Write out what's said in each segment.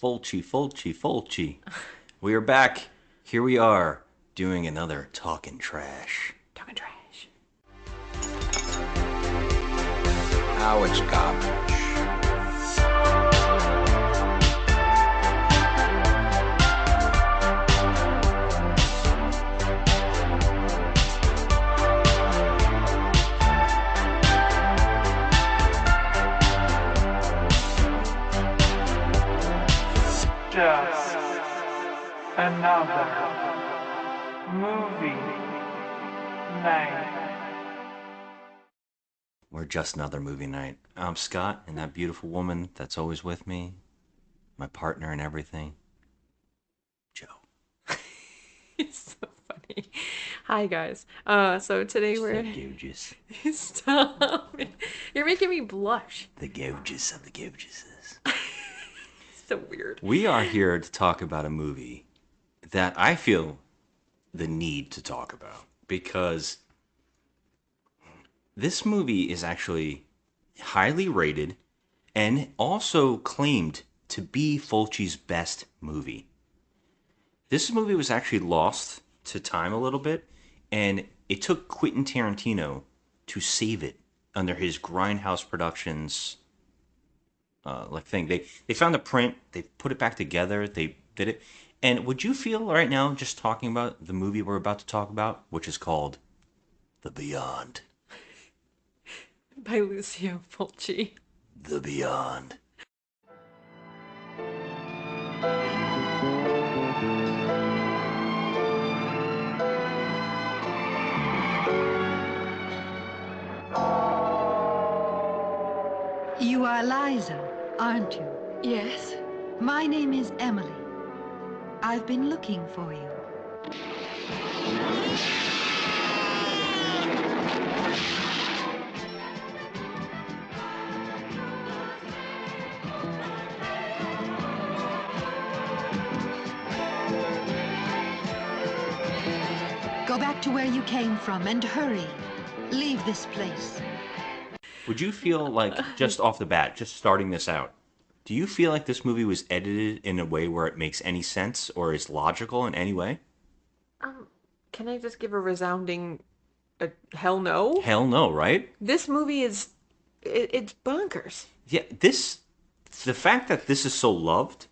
Fulci, Fulci, Fulci. We are back. Here we are doing another Talking Trash. Talking trash. Now it's garbage. Just another movie night. We're just another movie night. I'm Scott, and that beautiful woman that's always with me, my partner and everything, Joe. It's so funny. Hi guys. So today So we're gorgeous. stop. You're making me blush. The gorgeous of the gorgeouses. So weird. We are here to talk about a movie that I feel the need to talk about because this movie is actually highly rated and also claimed to be Fulci's best movie. This movie was actually lost to time a little bit, and it took Quentin Tarantino to save it under his Grindhouse Productions thing. They found the print, they put it back together, they did it. And would you feel right now just talking about the movie we're about to talk about, which is called The Beyond? By Lucio Fulci. The Beyond. You are Liza, aren't you? Yes. My name is Emily. I've been looking for you. Go back to where you came from and hurry. Leave this place. Would you feel like, just off the bat, just starting this out, do you feel like this movie was edited in a way where it makes any sense or is logical in any way? Can I just give a resounding hell no? Hell no, right? This movie is it's bonkers. Yeah, the fact that this is so loved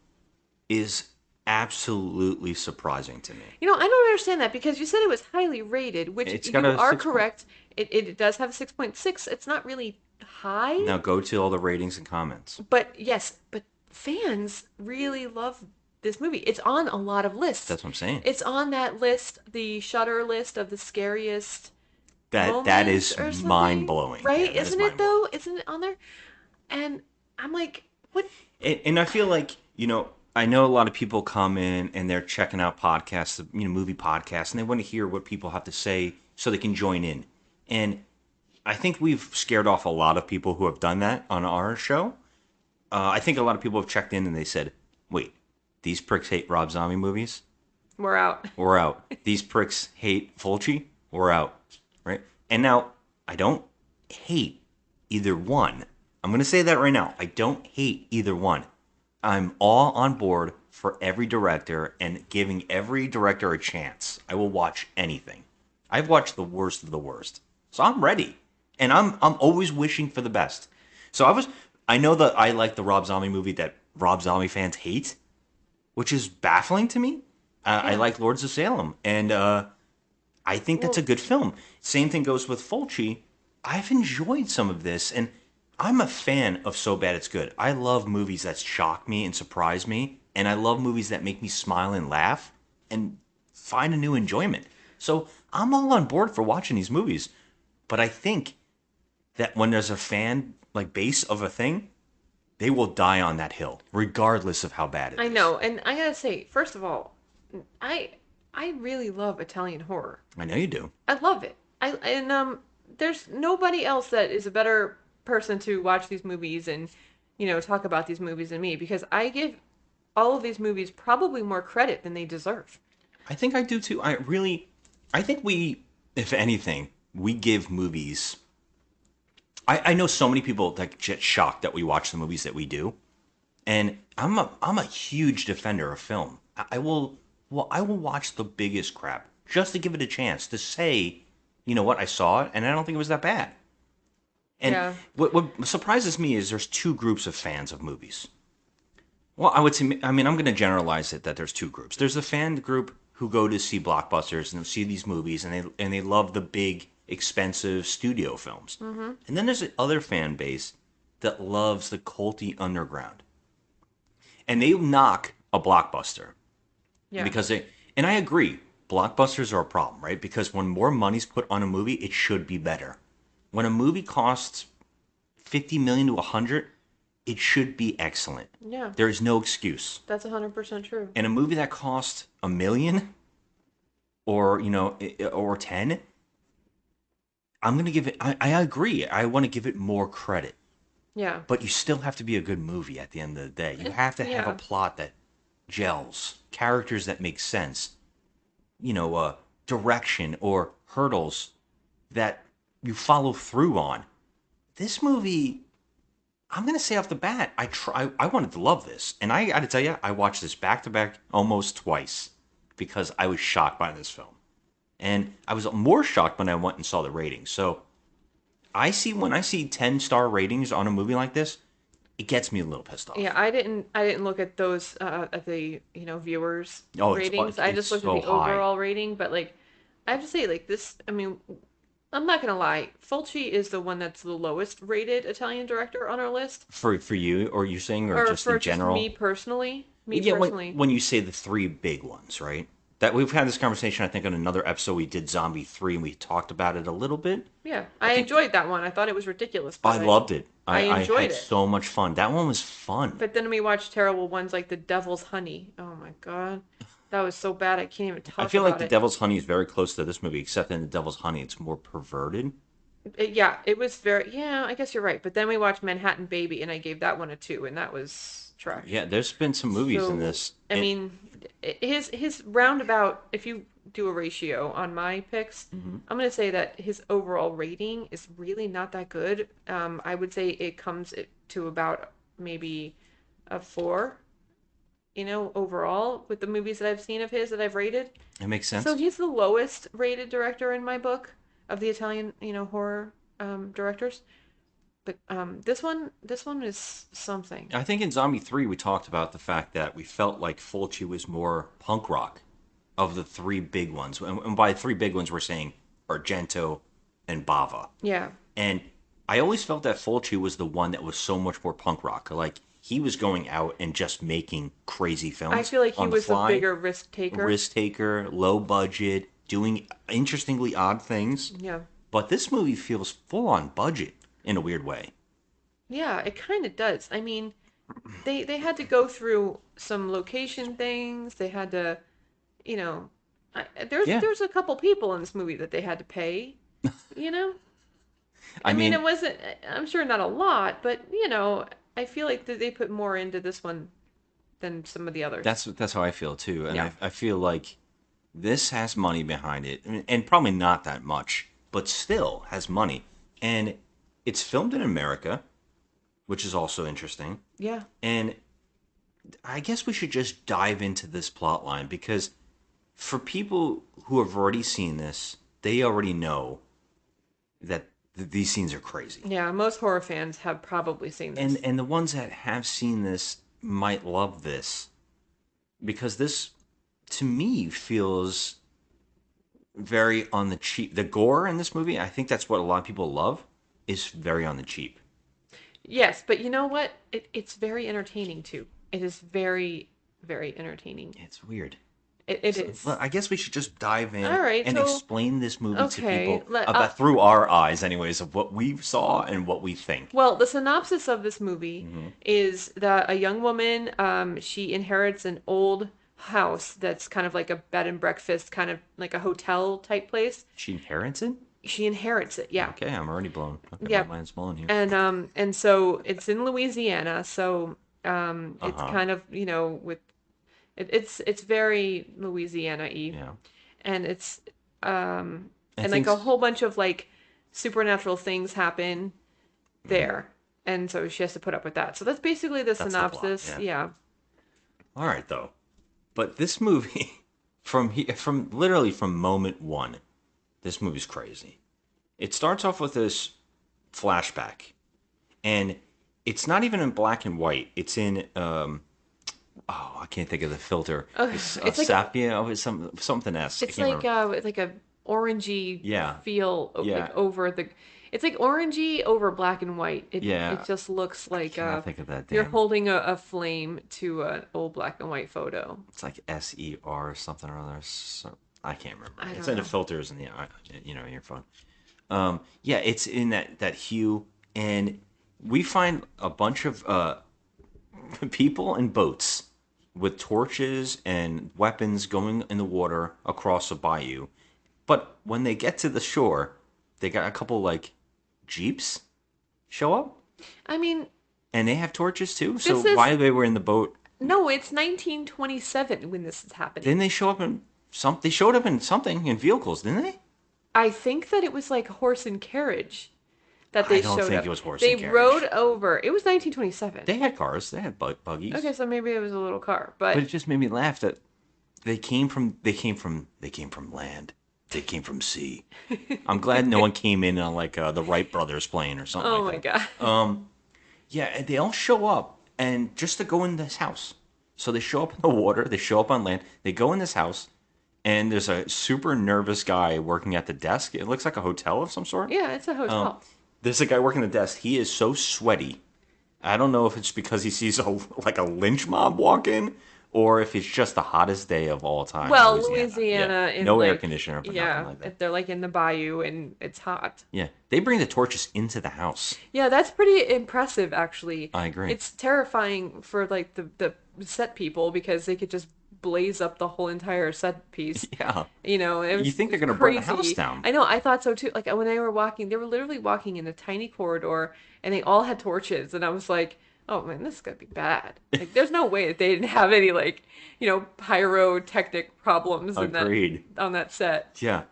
is absolutely surprising to me. You know, I don't understand that because you said it was highly rated, which It's you got a are 6 correct. It does have a 6.6. It's not really high. Now go to all the ratings and comments. But yes, but fans really love this movie. It's on a lot of lists. That's what I'm saying. It's on that list, the Shudder list of the scariest That moments is or something, mind blowing, right? Isn't it though? Isn't it on there? And I'm like, what? And I feel like, I know a lot of people come in and they're checking out podcasts, movie podcasts, and they want to hear what people have to say so they can join in. And I think we've scared off a lot of people who have done that on our show. I think a lot of people have checked in and they said, wait, these pricks hate Rob Zombie movies? We're out. We're out. These pricks hate Fulci? We're out. Right? And now, I don't hate either one. I'm going to say that right now. I don't hate either one. I'm all on board for every director and giving every director a chance. I will watch anything. I've watched the worst of the worst. So I'm ready. And I'm always wishing for the best. So I know that I like the Rob Zombie movie that Rob Zombie fans hate, which is baffling to me. I like Lords of Salem, and I think that's a good film. Same thing goes with Fulci. I've enjoyed some of this, and I'm a fan of So Bad It's Good. I love movies that shock me and surprise me, and I love movies that make me smile and laugh and find a new enjoyment. So I'm all on board for watching these movies, but I think that when there's a fan base of a thing, they will die on that hill, regardless of how bad it is. I know, and I gotta say, first of all, I really love Italian horror. I know you do. I love it. There's nobody else that is a better person to watch these movies and talk about these movies than me, because I give all of these movies probably more credit than they deserve. I think I do too. I think we, if anything, we give movies. I know so many people that get shocked that we watch the movies that we do, And I'm a huge defender of film. I will watch the biggest crap just to give it a chance to say, you know what, I saw it and I don't think it was that bad. And Yeah. what surprises me is there's two groups of fans of movies. Well, I would say, I mean, I'm going to generalize it that there's two groups. There's the fan group who go to see blockbusters and see these movies, and they love the big, expensive studio films. Mm-hmm. And then there's the other fan base that loves the culty underground, and they knock a blockbuster Yeah. because they. And I agree, blockbusters are a problem, right? Because when more money's put on a movie, it should be better. When a movie costs 50 million to 100, it should be excellent. Yeah. There is no excuse. That's 100% true. And a movie that costs a million or, or 10, I'm going to give it, I agree. I want to give it more credit. Yeah. But you still have to be a good movie at the end of the day. You have to have Yeah. a plot that gels, characters that make sense, direction or hurdles that you follow through on. This movie, I'm gonna say off the bat, I wanted to love this, and I got to tell you, I watched this back to back almost twice because I was shocked by this film, and I was more shocked when I went and saw the ratings. So when I see 10-star ratings on a movie like this, it gets me a little pissed off. Yeah, I didn't look at those at the viewers Oh, ratings. I just it's looked so at the high. overall rating, but like I have to say like this. I mean, I'm not gonna lie. Fulci is the one that's the lowest rated Italian director on our list, For you, or you saying, or or just for in just general? me personally. Me Yeah, personally. when you say the three big ones, right? That we've had this conversation, I think, on another episode. We did Zombie 3, and we talked about it a little bit. Yeah, I think- enjoyed that one. I thought it was ridiculous, but I loved it. I I enjoyed had it. so much fun. That one was fun. But then we watched terrible ones like The Devil's Honey. Oh my god, that was so bad. I can't even talk I feel like about The it. Devil's Honey is very close to this movie, except in The Devil's Honey, it's more perverted. Yeah, it was very. Yeah, I guess you're right. But then we watched Manhattan Baby, and I gave that one a 2, and that was trash. Yeah, there's been some movies in So, this. I mean, his roundabout. If you do a ratio on my picks, Mm-hmm. I'm gonna say that his overall rating is really not that good. I would say it comes to about maybe a 4. Overall with the movies that I've seen of his that I've rated. It makes sense. So he's the lowest rated director in my book of the Italian, horror directors. But this one is something. I think in Zombie 3, we talked about the fact that we felt like Fulci was more punk rock of the three big ones. And by three big ones, we're saying Argento and Bava. Yeah. And I always felt that Fulci was the one that was so much more punk rock. Like, he was going out and just making crazy films. I feel like he on was the fly. bigger risk taker. Risk taker, low budget, doing interestingly odd things. Yeah. But this movie feels full on budget in a weird way. Yeah, it kind of does. I mean, they had to go through some location things. They had to, Yeah. there's a couple people in this movie that they had to pay. You know. I mean, it wasn't. I'm sure not a lot, but I feel like they put more into this one than some of the others. That's how I feel too, and Yeah. I feel like this has money behind it, and probably not that much, but still has money, and it's filmed in America, which is also interesting. Yeah. And I guess we should just dive into this plot line because for people who have already seen this, they already know that these scenes are crazy. Yeah, most horror fans have probably seen this. And the ones that have seen this might love this because this to me feels very on the cheap. The gore in this movie, I think that's what a lot of people love, is very on the cheap. Yes, but you know what? It's very entertaining too. It is very, very entertaining. It's weird. It is. Well, I guess we should just dive in All right, and so- explain this movie to okay, people let- about through our eyes, anyways, of what we saw and what we think. Well, the synopsis of this movie Mm-hmm. is that a young woman, she inherits an old house that's kind of like a bed and breakfast, kind of like a hotel type place. She inherits it? She inherits it, yeah. Okay, I'm already blown. Okay, Yeah. my mind's blown here. And so it's in Louisiana, so it's Uh-huh. kind of with it's very Louisiana-y, Yeah. and it's and think like a whole bunch of like supernatural things happen there, And so she has to put up with that. So that's basically the That's the plot, synopsis. yeah. Yeah. All right, though. But this movie, from literally from moment one, this movie's crazy. It starts off with this flashback, and it's not even in black and white. It's in I can't think of the filter. It's it's like sepia. It's something S. it's like a orangey Yeah. feel Yeah. like over the. It's like orangey over black and white. Yeah. It just looks like cannot think of that you're damn- holding a flame to an old black and white photo. It's like SER or something or other. So, I can't remember. I It's don't in the know. filters in the your phone. Yeah, it's in that hue, and we find a bunch of people in boats with torches and weapons going in the water across a bayou. But when they get to the shore, they got a couple like jeeps show up, I mean, and they have torches too. So This is- why they were in the boat? no, it's 1927 when this is happening. Didn't they show up in some? They showed up in something in vehicles, didn't they? I think that it was like horse and carriage that they I don't showed think up. it was horse they and carriage. rode over. It was 1927. They had cars. They had buggies. Okay, so maybe it was a little car, But but it just made me laugh that they came from land. They came from sea. I'm glad no one came in on like the Wright brothers plane or something. oh like my that. god. Yeah, and they all show up and just to go in this house. So they show up in the water. They show up on land. They go in this house, and there's a super nervous guy working at the desk. It looks like a hotel of some sort. Yeah, it's a hotel. There's a guy working the desk. He is so sweaty. I don't know if it's because he sees a lynch mob walk in, or if it's just the hottest day of all time. in Well, Louisiana. Louisiana, Yeah. in No like, air conditioner, but yeah, nothing like that. they're like in the bayou and it's hot. Yeah, they bring the torches into the house. Yeah, that's pretty impressive, actually. I agree. It's terrifying for like the set people because they could just blaze up the whole entire set piece. Yeah, You know, it was, You think they're it's gonna burn the crazy. house down. I know, I thought so too. Like when they were walking, they were literally walking in a tiny corridor, and they all had torches, and I was like, "Oh man, this is gonna be bad." Like, there's no way that they didn't have any like, pyrotechnic problems Agreed. on that set. yeah.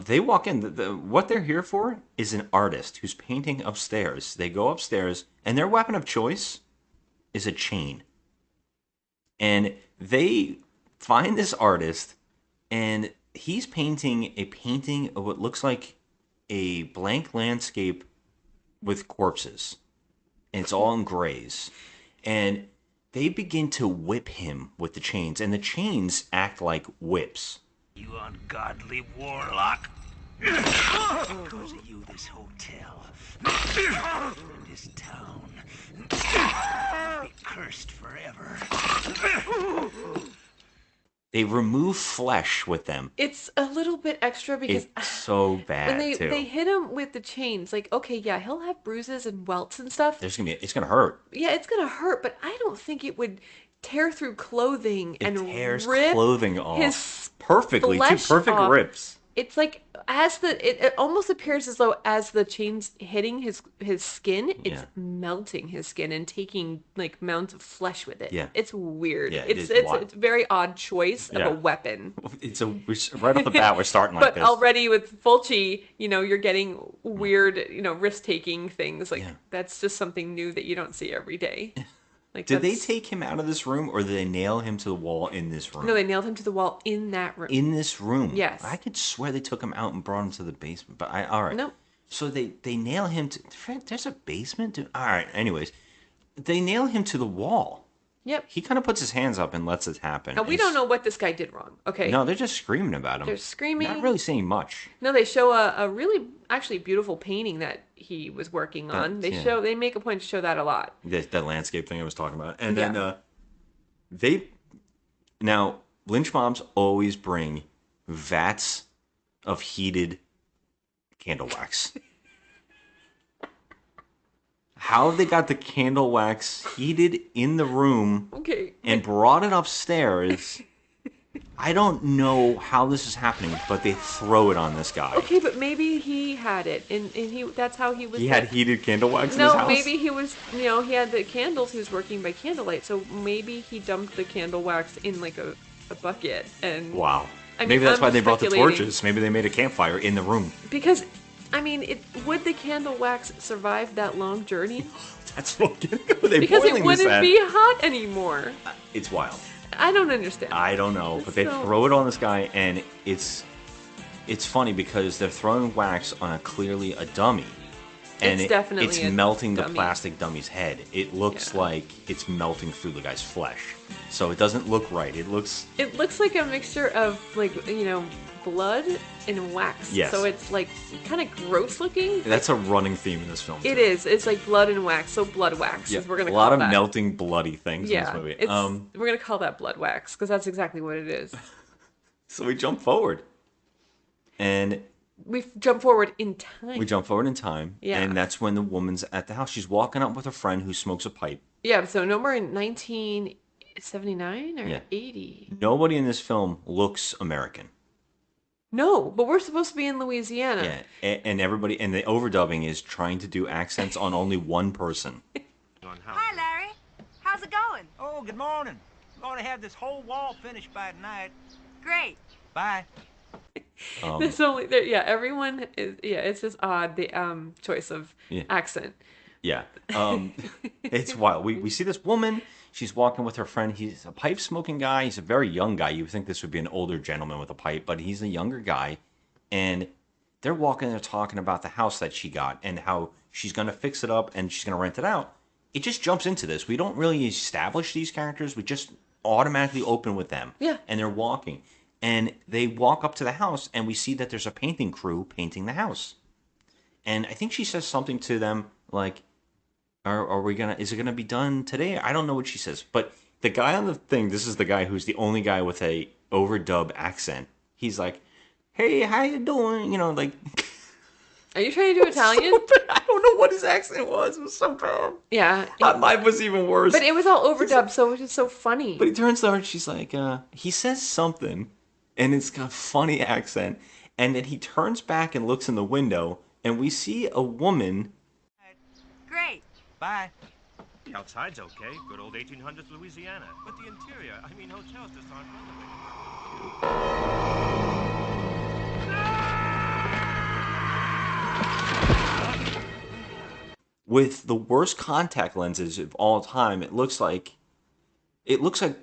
They walk in. What they're here for is an artist who's painting upstairs. They go upstairs, and their weapon of choice is a chain. And they find this artist, and he's painting a painting of what looks like a blank landscape with corpses. And it's all in grays. And they begin to whip him with the chains, and the chains act like whips. You ungodly warlock. Because of you, this hotel and this town will be cursed forever. They remove flesh with them. It's a little bit extra because It's so bad when too. they hit him with the chains, like, okay, yeah, he'll have bruises and welts and stuff. It's gonna hurt. Yeah, it's gonna hurt, but I don't think it would tear through clothing It and tears rip clothing off his perfectly. Two flesh perfect off. rips. It's like it almost appears as though as the chains hitting his skin, it's Yeah. melting his skin and taking like mounds of flesh with it. Yeah. It's weird. Yeah, it it's is wild. it's a very odd choice Yeah. of a weapon. Right off the bat, we're starting like But this. already with Fulci, you're getting weird, risk-taking things. Like Yeah. that's just something new that you don't see every day. Like Did they that's- take him out of this room, or did they nail him to the wall in this room? No, they nailed him to the wall in that room. In this room. Yes. I could swear they took him out and brought him to the basement. But all right. Nope. So they nail him to. There's a basement. All right. Anyways, they nail him to the wall. Yep. He kind of puts his hands up and lets it happen. Now we don't know what this guy did wrong. Okay. No, they're just screaming about him. They're screaming. Not really saying much. No, they show a really actually beautiful painting that he was working on. Yeah. They make a point to show that a lot. That landscape thing I was talking about. And Yeah. then now lynch mobs always bring vats of heated candle wax. How they got the candle wax heated in the room Okay. and brought it upstairs, I don't know how this is happening, but they throw it on this guy. Okay, but maybe he had it, and that's how he was. He had heated candle wax in his No, house? maybe he was. He had the candles. He was working by candlelight, so maybe he dumped the candle wax in like a bucket and. Wow. I mean, Maybe that's I'm why they brought the speculating. torches. Maybe they made a campfire in the room. Because I mean, would the candle wax survive that long journey? That's what they're Because it boiling this wouldn't at. be hot anymore. It's wild. I don't understand. I don't know, but they So- throw it on this guy, and it's funny because they're throwing wax on clearly a dummy, and It's definitely it's a melting the dummy. plastic dummy's head. It looks Yeah. like it's melting through the guy's flesh, so it doesn't look right. It looks like a mixture of blood and wax. Yes. So it's like kind of gross looking. that's a running theme in this film. It too. is. It's like blood and wax. So blood wax Yeah, is we're gonna a call lot of that. melting bloody things Yeah, in this movie. it's, we're gonna call that blood wax because that's exactly what it is. So we jump forward, and We jump forward in time. Yeah. and that's when the woman's at the house. She's walking up with a friend who smokes a pipe. Yeah. So no more in 1979 or Yeah. 80. Nobody in this film looks American. No, but we're supposed to be in Louisiana. Yeah, and everybody, and the overdubbing is trying to do accents on only one person. Hi, Larry. How's it going? Oh, good morning. I'm going to have this whole wall finished by tonight. Great. Bye. There's only there. Yeah, everyone is. Yeah, it's just odd the choice of Yeah. accent. Yeah, it's wild. We see this woman. She's walking with her friend. He's a pipe smoking guy. He's a very young guy. You would think this would be an older gentleman with a pipe, but he's a younger guy. And they're walking. They're talking about the house that she got and how she's going to fix it up and she's going to rent it out. It just jumps into this. We don't really establish these characters. We just automatically open with them. Yeah. And they're walking. And they walk up to the house, and we see that there's a painting crew painting the house. And I think she says something to them like, is it gonna be done today? I don't know what she says. But the guy on the thing, this is the guy who's the only guy with a overdub accent. He's like, hey, how you doing? Like... Are you trying to do Italian? I don't know what his accent was. It was so bad. Yeah. Mine was even worse. But it was all overdubbed, so it was just so funny. But he turns to her and she's like, he says something, and it's got a funny accent. And then he turns back and looks in the window, and we see a woman. Great. Bye. The outside's okay. Good old 1800s Louisiana. But the interior, hotels just aren't renovated. With the worst contact lenses of all time, it looks like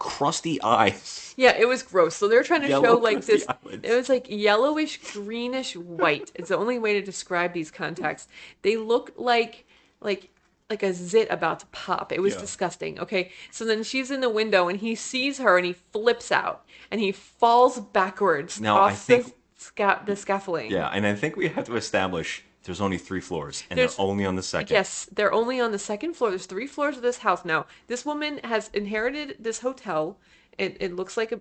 crusty eyes. Yeah, it was gross. So they're trying to Yellow show like crusty this. eyelids. It was like yellowish, greenish, white. It's the only way to describe these contacts. They look like a zit about to pop. It was Yeah. disgusting. Okay, so then she's in the window and he sees her and he flips out and he falls backwards Now, I off think- the scaffolding. Yeah, and I think we have to establish there's only 3 floors, and There's- they're only on the second. Yes, they're only on the second floor. There's 3 floors of this house now. This woman has inherited this hotel. It looks like a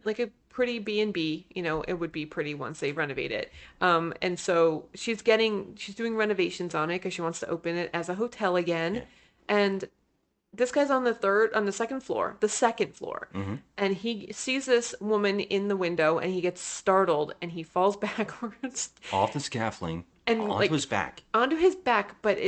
pretty B&B. It would be pretty once they renovate it. And so she's doing renovations on it because she wants to open it as a hotel again. Yeah. And this guy's on the second floor, Mm-hmm. and he sees this woman in the window, and he gets startled, and he falls backwards Off the scaffolding, And, onto like- his back. onto his back, but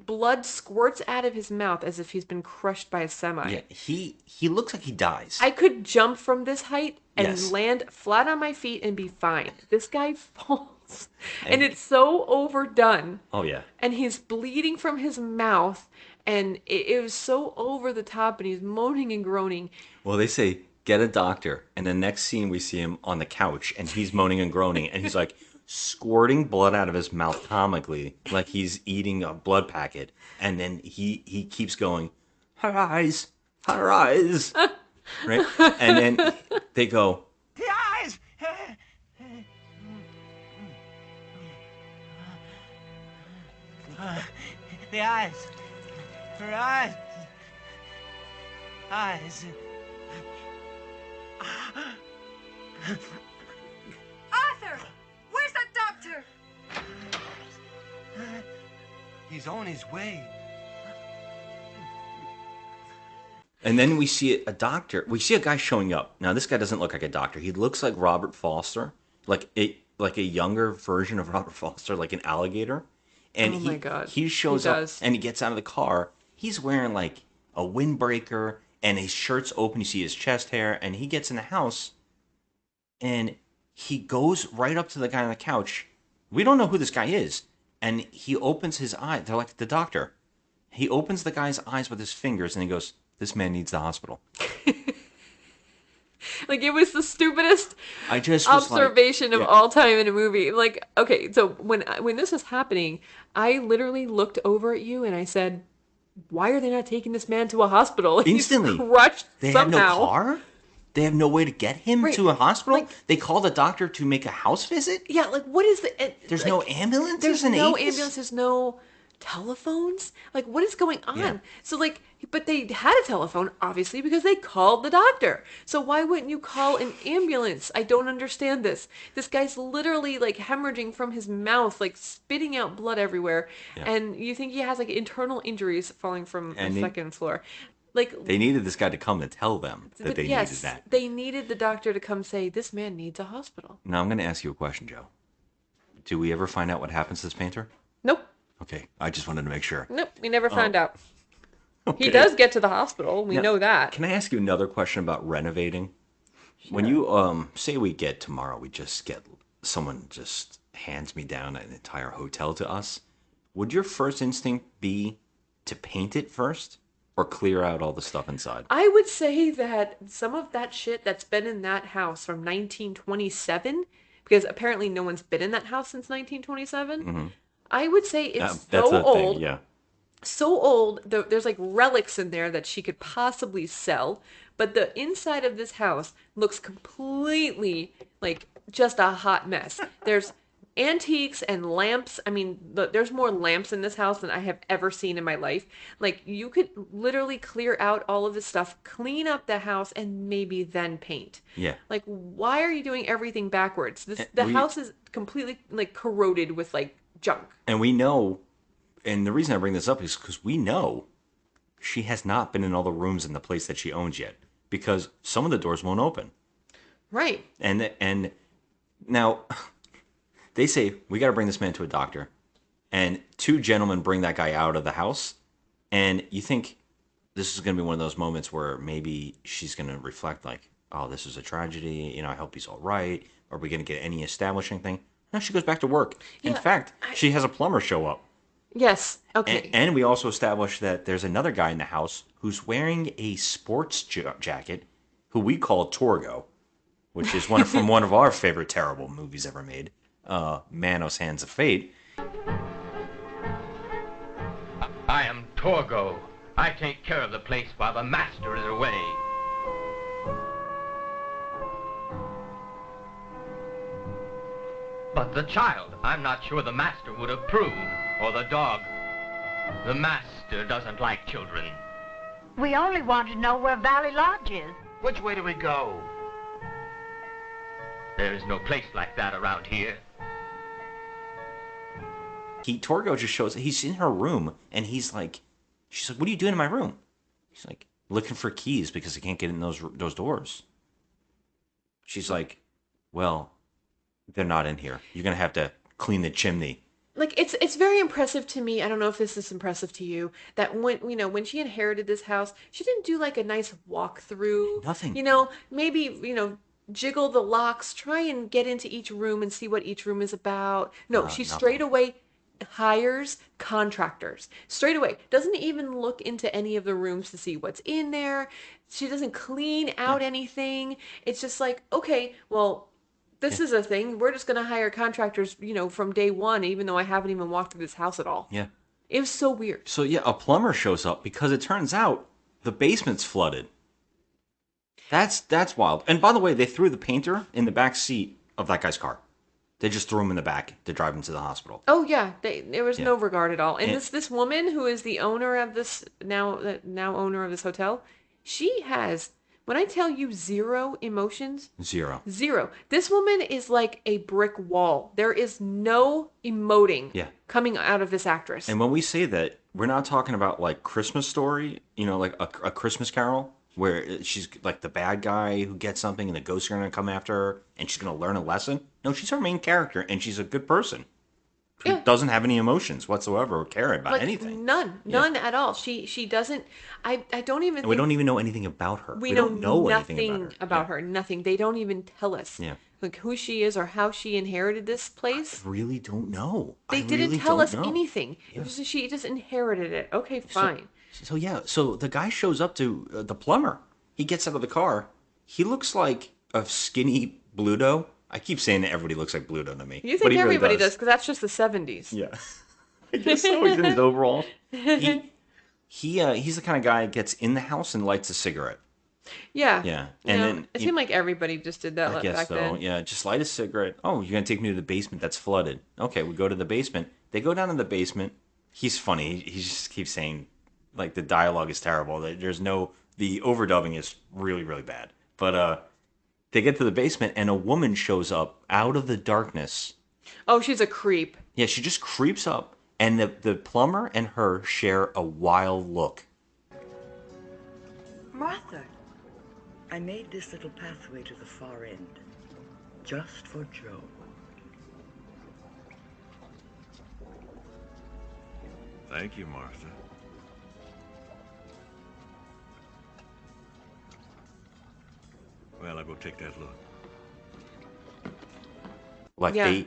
blood squirts out of his mouth as if he's been crushed by a semi. Yeah, he looks like he dies. I could jump from this height and Yes. land flat on my feet and be fine. This guy falls, and it's so overdone, Oh yeah. and he's bleeding from his mouth, and it was so over the top, and he's moaning and groaning. Well, they say get a doctor, and the next scene we see him on the couch, and he's moaning and groaning, and he's like squirting blood out of his mouth comically, like he's eating a blood packet, and then he keeps going, her eyes, right? And then they go, The eyes! The eyes. Her eyes. Eyes. Arthur! Where's that doctor? He's on his way. and then we see a doctor. We see a guy showing up. Now this guy doesn't look like a doctor. He looks like Robert Foster, like a younger version of Robert Foster, like an alligator. And Oh my God. he shows He up does. and he gets out of the car. He's wearing like a windbreaker and his shirt's open. You see his chest hair, and he gets in the house and he goes right up to the guy on the couch. We don't know who this guy is. And he opens his eye. They're like, the doctor. He opens the guy's eyes with his fingers and he goes, this man needs the hospital. Like, it was the stupidest I just was observation like, of all time in a movie. Like, okay, so when this was happening, I literally looked over at you and I said, why are they not taking this man to a hospital? Instantly. He's crushed They somehow. have no car? They have no way to get him Right. to a hospital? Like- They called a doctor to make a house visit? Yeah, like, what is the... There's like, no ambulances There's in no 80s? ambulance. There's no telephones. Like, what is going on? Yeah. So, like, but they had a telephone, obviously, because they called the doctor. So why wouldn't you call an ambulance? I don't understand this. This guy's literally, like, hemorrhaging from his mouth, like, spitting out blood everywhere. Yeah. And you think he has, like, internal injuries falling from And the he- second floor. Like, They needed this guy to come to tell them that but they yes, needed that. they needed the doctor to come say, this man needs a hospital. Now, I'm going to ask you a question, Joe. Do we ever find out what happens to this painter? Nope. Okay, I just wanted to make sure. Nope. We never find out. Okay. He does get to the hospital. We Now, know that. Can I ask you another question about renovating? When you say we get tomorrow, we just get someone just hands me down an entire hotel to us. Would your first instinct be to paint it first or clear out all the stuff inside? I would say that some of that shit that's been in that house from 1927, because apparently no one's been in that house since 1927. I would say it's That's so a old. thing, yeah. So old, there's like relics in there that she could possibly sell, but the inside of this house looks completely like just a hot mess. There's antiques and lamps. I mean, there's more lamps in this house than I have ever seen in my life. Like, you could literally clear out all of this stuff, clean up the house, and maybe then paint. Yeah. Like, why are you doing everything backwards? The we- house is completely like corroded with like junk. And we know, and the reason I bring this up is because we know she has not been in all the rooms in the place that she owns yet, because some of the doors won't open. Right. And now they say we got to bring this man to a doctor, and two gentlemen bring that guy out of the house, and you think this is going to be one of those moments where maybe she's going to reflect like, oh, this is a tragedy, you know, I hope he's all right. Are we going to get any establishing thing? No, she goes back to work. In Yeah, fact, she has a plumber show up. Yes. Okay. And we also established that there's another guy in the house who's wearing a sports jacket, who we call Torgo, which is from one of our favorite terrible movies ever made, Manos Hands of Fate. I am Torgo. I take care of the place while the master is away. But the child, I'm not sure the master would approve, or the dog. The master doesn't like children. We only want to know where Valley Lodge is. Which way do we go? There's no place like that around here. Torgo just shows, he's in her room, and she's like, what are you doing in my room? He's like, looking for keys because I can't get in those doors. She's like, well, they're not in here. You're going to have to clean the chimney. Like, it's very impressive to me. I don't know if this is impressive to you, that when she inherited this house, she didn't do like a nice walkthrough. Nothing. Maybe, jiggle the locks, try and get into each room and see what each room is about. No, she nothing. straight away hires contractors. Straight away. Doesn't even look into any of the rooms to see what's in there. She doesn't clean out anything. It's just like, okay, well, this is a thing. We're just going to hire contractors, from day one, even though I haven't even walked through this house at all. Yeah. It was so weird. So, yeah, a plumber shows up because it turns out the basement's flooded. That's wild. And by the way, they threw the painter in the back seat of that guy's car. They just threw him in the back to drive him to the hospital. Oh yeah, there was no regard at all. And And- this woman who is the owner of this now owner of this hotel, she has, when I tell you, zero emotions. Zero. Zero. This woman is like a brick wall. There is no emoting coming out of this actress. And when we say that, we're not talking about like Christmas Story, like a Christmas Carol, where she's like the bad guy who gets something and the ghosts are going to come after her and she's going to learn a lesson. No, she's our main character and she's a good person who doesn't have any emotions whatsoever or care about like, anything. None at all. She doesn't. I don't even. And we don't even know anything about her. We don't know anything about her. Nothing. They don't even tell us. Yeah. like who she is or how she inherited this place. I really don't know. They I didn't really tell don't us know. anything. Yeah. It was just, she just inherited it. Okay, fine. So the guy shows up to the plumber. He gets out of the car. He looks like a skinny Bluto. I keep saying that everybody looks like Bluto to me. You but think he really everybody does, because that's just the 70s. Yeah. I guess so. He's in his overalls. He's the kind of guy that gets in the house and lights a cigarette. Yeah. Yeah. And And then it seemed like everybody just did that I guess back so. then. Yeah, just light a cigarette. Oh, you're gonna take me to the basement that's flooded. Okay, we go to the basement. They go down to the basement. He's funny. He just keeps saying, like, the dialogue is terrible. The overdubbing is really, really bad. But they get to the basement and a woman shows up out of the darkness. Oh, she's a creep. Yeah, she just creeps up, and the plumber and her share a wild look. Martha, I made this little pathway to the far end, just for Joe. Thank you, Martha. Well, I'll go take that look. Like Yeah.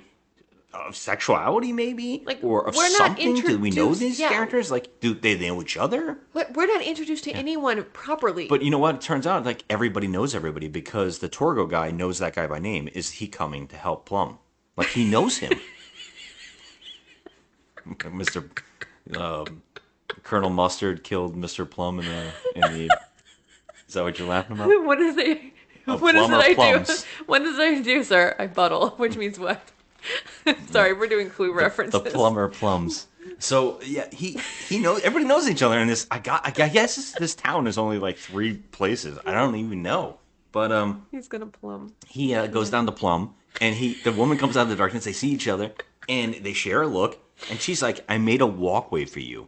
of sexuality, maybe, Like, or of we're not something. Do we know introduced- these yeah. characters? Like, do they know each other? We're not introduced to anyone properly. But you know what? It turns out like everybody knows everybody because the Torgo guy knows that guy by name. Is he coming to help Plum? Like he knows him. Mr. Colonel Mustard killed Mr. Plum in the. Is that what you're laughing about? What is it? A What is plum it or I do? plums? What does I do, sir? I buttle, which means what? Sorry, we're doing Clue references. The plumber plums. So yeah, he knows. Everybody knows each other in this. I guess this town is only like 3 places. I don't even know. But He's gonna plum. he goes down to Plum, and the woman comes out of the darkness. They see each other, and they share a look. And she's like, "I made a walkway for you."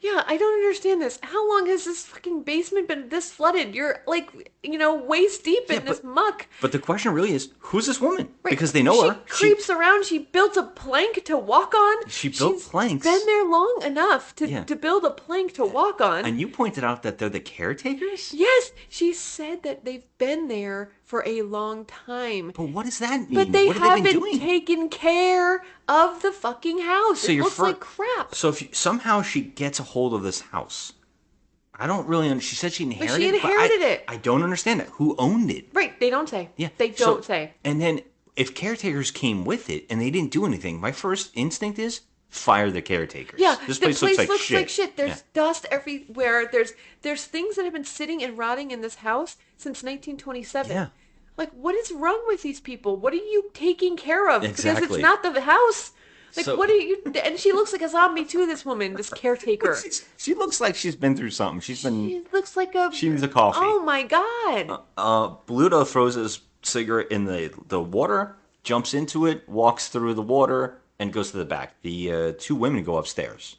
Yeah, I don't understand this. How long has this fucking basement been this flooded? You're like, waist deep in this muck. But the question really is, who's this woman? Right. Because they know her. She creeps around. She built a plank to walk on. She built She's planks. Been there long enough to build a plank to walk on. And you pointed out that they're the caretakers? Yes, she said that they've been there for a long time. But what does that mean? But they what have they been haven't doing? taken care of the fucking house. So it you're looks like crap. So if somehow she gets a hold of this house, I don't really understand. She said she inherited But she inherited it. I don't understand that. Who owned it? Right, they don't say. Yeah. They don't say. And then if caretakers came with it and they didn't do anything, my first instinct is fire the caretakers. Yeah, this the place looks like shit. There's Yeah. dust everywhere. There's things that have been sitting and rotting in this house since 1927. Yeah. Like, what is wrong with these people? What are you taking care of? Because Exactly. it's not the house. Like, So- what are you... And she looks like a zombie, too, this woman, this caretaker. She looks like she's been through something. She looks like a... She needs a coffee. Oh, my God. Bluto throws his cigarette in the water, jumps into it, walks through the water, and goes to the back. The 2 women go upstairs.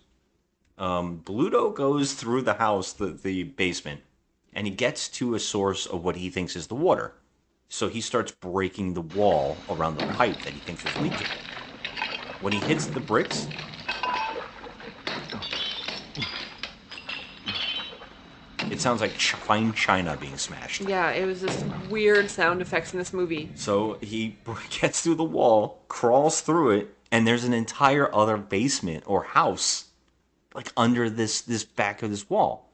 Bluto goes through the house, the basement, and he gets to a source of what he thinks is the water. So he starts breaking the wall around the pipe that he thinks is leaking. When he hits the bricks, it sounds like fine china being smashed. Yeah, it was just weird sound effects in this movie. So he gets through the wall, crawls through it, and there's an entire other basement or house, like under this back of this wall.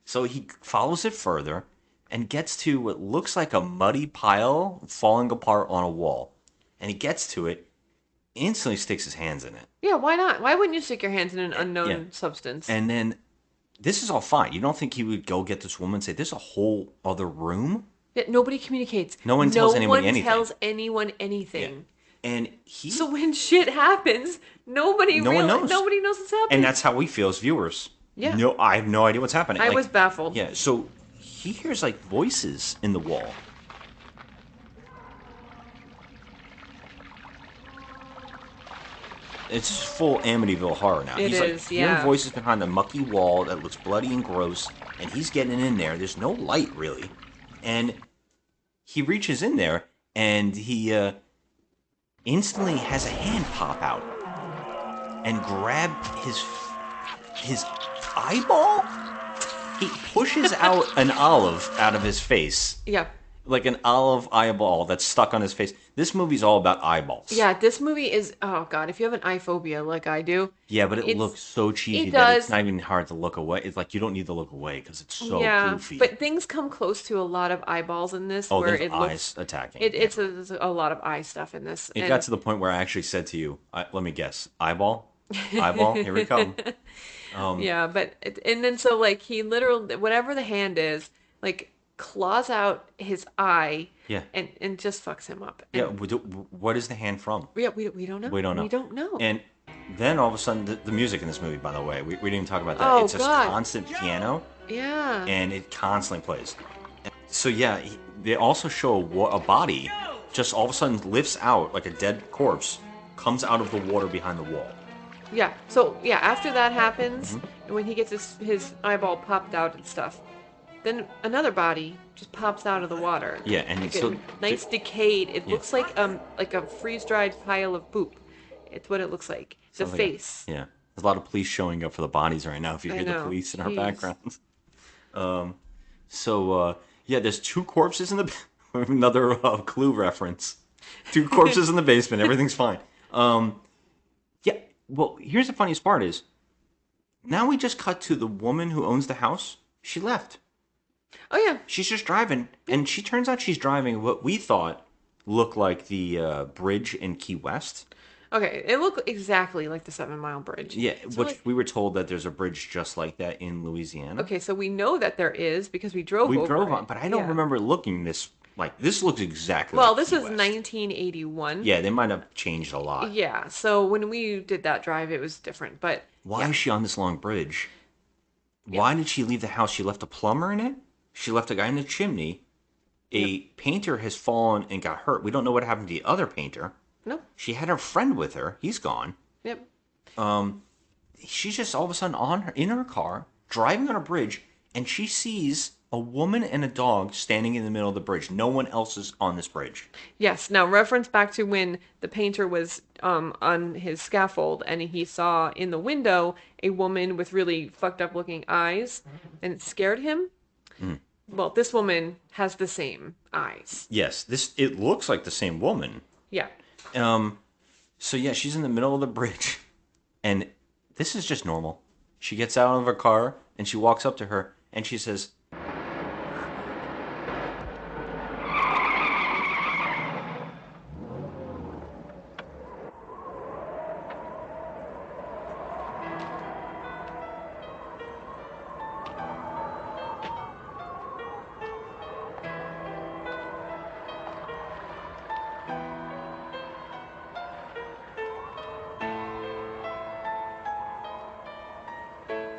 So he follows it further and gets to what looks like a muddy pile falling apart on a wall. And he gets to it, instantly sticks his hands in it. Yeah, why not? Why wouldn't you stick your hands in an unknown Yeah. substance? And then this is all fine. You don't think he would go get this woman and say, "There's a whole other room"? Yeah, nobody communicates. No one tells anybody No anything. one tells anyone anything. And he... So when shit happens, No one knows. Nobody knows what's happening. And that's how we feel as viewers. Yeah. No, I have no idea what's happening. I Like, was baffled. Yeah, so he hears like voices in the wall. It's just full Amityville horror now. It He's is, like hearing yeah. voices behind the mucky wall that looks bloody and gross, and he's getting in there. There's no light really, and he reaches in there and he instantly has a hand pop out and grab his eyeball. He pushes out an olive out of his face. Yeah. like an olive eyeball that's stuck on his face. This movie's all about eyeballs. Yeah, this movie is, oh God, if you have an eye phobia like I do. Yeah, but it looks so cheesy it that it's does. not even hard to look away. It's like you don't need to look away because it's so goofy. But things come close to a lot of eyeballs in this where there's it eyes looks attacking. It's a lot of eye stuff in this. It got to the point where I actually said to you, let me guess, eyeball? Eyeball? Here we come. Yeah, and then so like he literally, whatever the hand is, like claws out his eye. Yeah. And just fucks him up. Yeah. What is the hand from? Yeah, we don't know. We don't know. We don't know. And then all of a sudden, the music in this movie, by the way, we didn't even talk about that. Oh, it's just God. constant piano. Yeah. And it constantly plays. So yeah, they also show a body just all of a sudden lifts out like a dead corpse, comes out of the water behind the wall. Yeah. So yeah, after that happens, and when he gets his eyeball popped out and stuff, then another body just pops out of the water. Yeah, and like so nice decayed. It looks like a freeze dried pile of poop. It's what it looks like. The face. Yeah, there's a lot of police showing up for the bodies right now. If you hear the police in our background. Yeah, there's 2 corpses in the another Clue reference. 2 corpses in the basement. Everything's fine. Yeah. Well, here's the funniest part is now we just cut to the woman who owns the house. She left. Oh yeah. She's just driving, and she turns out she's driving what we thought looked like the bridge in Key West. Okay, it looked exactly like the 7 Mile Bridge. Yeah, so which we were told that there's a bridge just like that in Louisiana. Okay, so we know that there is because we drove on, but I don't remember looking this like this looks exactly. Well, like this Key was West. 1981. Yeah, they might have changed a lot. Yeah, so when we did that drive, it was different. But why is she on this long bridge? Why did she leave the house? She left a plumber in it. She left a guy in the chimney. A painter has fallen and got hurt. We don't know what happened to the other painter. Nope. She had her friend with her. He's gone. Yep. She's just all of a sudden in her car, driving on a bridge, and she sees a woman and a dog standing in the middle of the bridge. No one else is on this bridge. Yes. Now, reference back to when the painter was on his scaffold and he saw in the window a woman with really fucked up looking eyes, and it scared him. Well, this woman has the same eyes. Yes, it looks like the same woman. Yeah. So yeah, she's in the middle of the bridge, and this is just normal. She gets out of her car and she walks up to her and she says,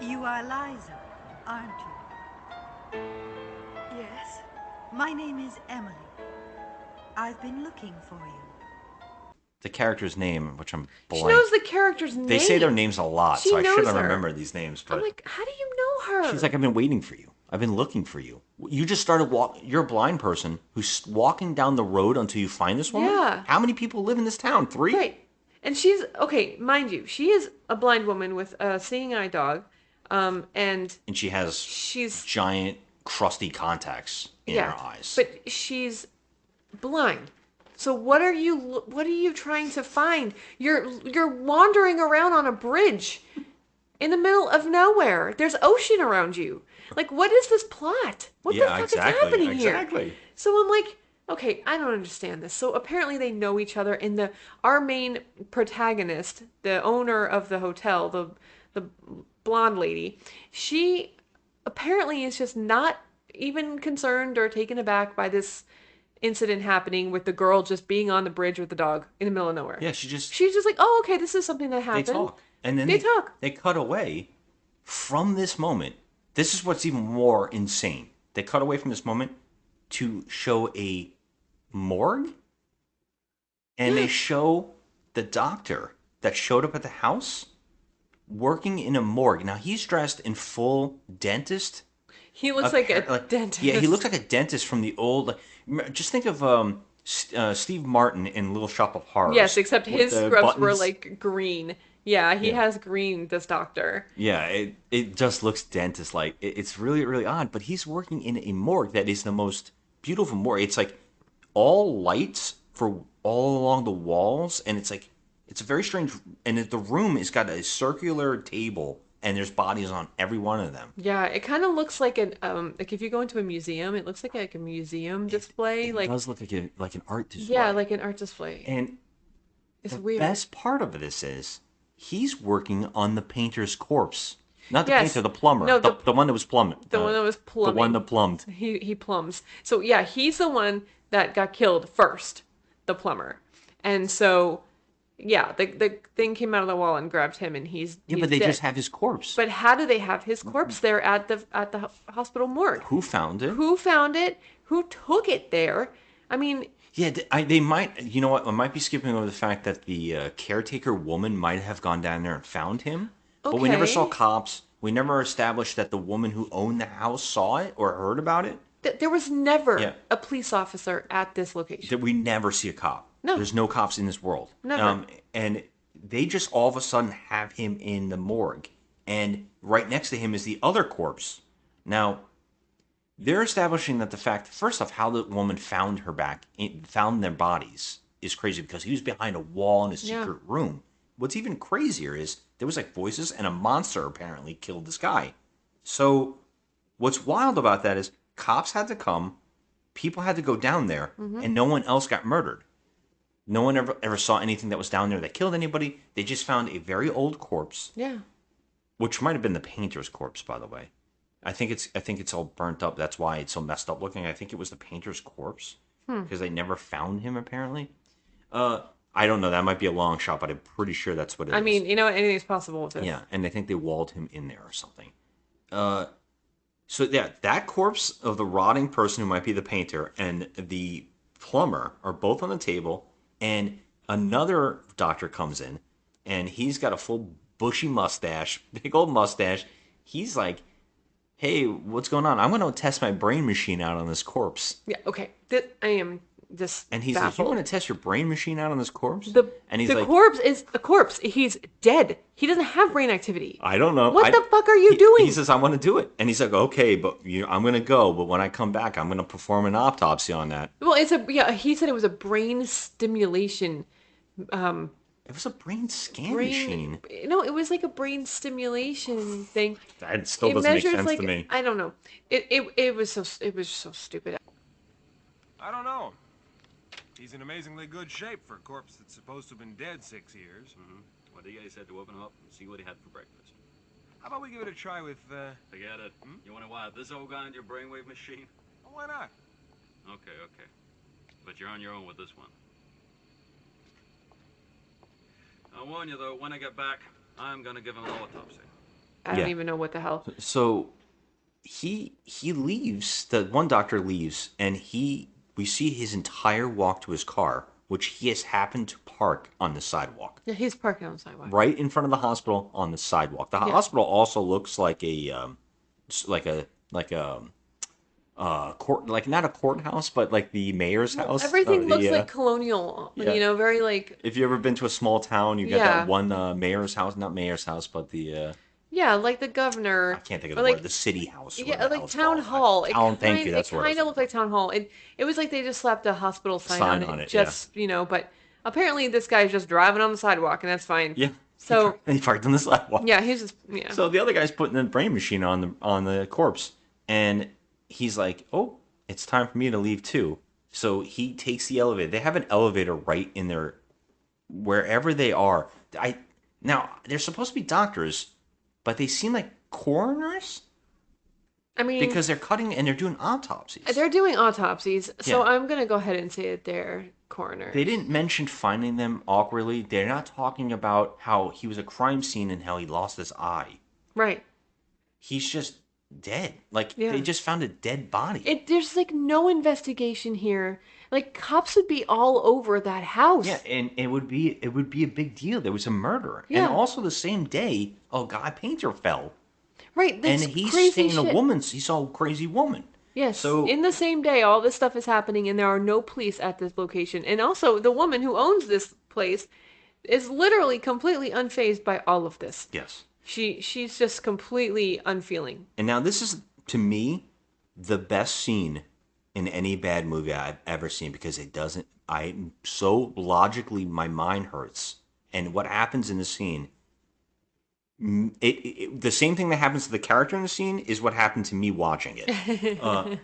You are Liza, aren't you? Yes. My name is Emily. I've been looking for you. the character's name, which I'm blank. She knows the character's name. They say their names a lot, She so I should knows have her. remembered these names. But I'm like, how do you know her? she's like, I've been waiting for you. I've been looking for you. You just started walking. You're a blind person who's walking down the road until you find this woman? Yeah. How many people live in this town? 3? Right. And she's, okay, mind you, she is a blind woman with a seeing eye dog. And she has giant, crusty contacts in her eyes. But she's blind. So what are you trying to find? You're wandering around on a bridge in the middle of nowhere. There's ocean around you. Like, what is this plot? What the fuck is happening here? Exactly. So I'm like, okay, I don't understand this. So apparently they know each other, and our main protagonist, the owner of the hotel, the blonde lady, she apparently is just not even concerned or taken aback by this incident happening with the girl just being on the bridge with the dog in the middle of nowhere. Yeah, she's just like, oh, okay, this is something that happened. They talk. And then they talk. They cut away from this moment. This is what's even more insane. They cut away from this moment to show a morgue. And they show the doctor that showed up at the house working in a morgue. Now, he's dressed in full dentist. He looks like a dentist. Yeah, he looks like a dentist from the old... just think of Steve Martin in Little Shop of Horrors. Yes, except his scrubs were buttons. like green. Yeah, he has green, this doctor. Yeah, it just looks dentist-like. It's really, really odd, but he's working in a morgue that is the most beautiful morgue. It's like all lights for all along the walls, and it's a very strange. And the room has got a circular table, and there's bodies on every one of them. Yeah, it kind of looks like like if you go into a museum, it looks like a museum display. It does look like an art display. Yeah, like an art display. And it's the weird. best part of this is he's working on the painter's corpse. Not the Yes. painter, the plumber. No, the one that was plumbing. The one that was plumbing. The one that plumbed. He plumbs. So yeah, he's the one that got killed first, the plumber. And so yeah, the thing came out of the wall and grabbed him, and he's But they dead. just have his corpse. But how do they have his corpse there at the hospital morgue? Who found it? Who found it? Who took it there? I mean, Yeah, they might. You know what? I might be skipping over the fact that the caretaker woman might have gone down there and found him. But we never Okay. saw cops. We never established that the woman who owned the house saw it or heard about it. there was never Yeah. a police officer at this location. That we never see a cop. No. There's no cops in this world. Never. And they just all of a sudden have him in the morgue. And right next to him is the other corpse. Now, they're establishing that the fact, first off, how the woman found found their bodies is crazy because he was behind a wall in a secret room. What's even crazier is there was like voices and a monster apparently killed this guy. So what's wild about that is cops had to come, people had to go down there, and no one else got murdered. No one ever saw anything that was down there that killed anybody. They just found a very old corpse, Yeah. which might have been the painter's corpse, by the way. I think it's all burnt up. That's why it's so messed up looking. I think it was the painter's corpse because they never found him apparently. I don't know. That might be a long shot, but I'm pretty sure that's what it is. I mean, you know, anything's possible with this. Yeah, and I think they walled him in there or something. So yeah, that corpse of the rotting person who might be the painter and the plumber are both on the table, and another doctor comes in, and he's got a full bushy mustache, big old mustache. He's like, "Hey, what's going on? I'm going to test my brain machine out on this corpse." Yeah. Okay. I am just. And he's baffled. like, "You want to test your brain machine out on this corpse?" And he's the like, corpse is a corpse. He's dead. He doesn't have brain activity. "I don't know. What the fuck are you doing?" He says, "I want to do it." And he's like, "Okay, but I'm going to go. But when I come back, I'm going to perform an autopsy on that." Well, he said it was a brain stimulation. It was a brain scan machine. No, it was like a brain stimulation thing. That still doesn't make sense to me. I don't know. It was so stupid. I don't know. He's in amazingly good shape for a corpse that's supposed to have been dead 6 years. Well, the guy said to open him up and see what he had for breakfast. How about we give it a try with, Forget it. You want to wire this old guy into your brainwave machine? well, why not? Okay. But you're on your own with this one. I'll warn you, though, when I get back, I'm going to give him an autopsy. I don't even know what the hell. So he leaves. The one doctor leaves, and we see his entire walk to his car, which he has happened to park on the sidewalk. Yeah, he's parking on the sidewalk. Right in front of the hospital on the sidewalk. The hospital also looks like a court, like not a courthouse, but like the mayor's house. Everything looks like colonial. Yeah. You know, very like. If you ever been to a small town, you get that one mayor's house, not mayor's house, but the Yeah, like the governor. I can't think of or the like, word. The city house. or Yeah, whatever the like hell it's town called. hall. Thank you. That's it what kind of looked like town hall. It was like they just slapped a hospital sign on it. Just you know, but apparently this guy's just driving on the sidewalk, and that's fine. Yeah. So he parked on the sidewalk. yeah, he's just yeah. So the other guy's putting the brain machine on the corpse, and he's like, "Oh, it's time for me to leave too." So he takes the elevator. They have an elevator right in their wherever they are. Now they're supposed to be doctors, but they seem like coroners. I mean, because they're cutting and they're doing autopsies. They're doing autopsies, so Yeah. I'm gonna go ahead and say that they're coroners. They didn't mention finding them awkwardly. They're not talking about how he was a crime scene and how he lost his eye. Right. He's just dead. Like Yeah. they just found a dead body. There's like no investigation here. Like cops would be all over that house. Yeah, and it would be a big deal. There was a murder, Yeah. and also the same day, a guy painter fell, Right. That's and he's crazy saying shit. he saw a crazy woman. Yes. So- in the same day, all this stuff is happening, and there are no police at this location. And also, the woman who owns this place is literally completely unfazed by all of this. Yes. She's just completely unfeeling. And now this is to me the best scene in any bad movie I've ever seen because it doesn't. I'm so logically, my mind hurts. And what happens in the scene, the same thing that happens to the character in the scene is what happened to me watching it.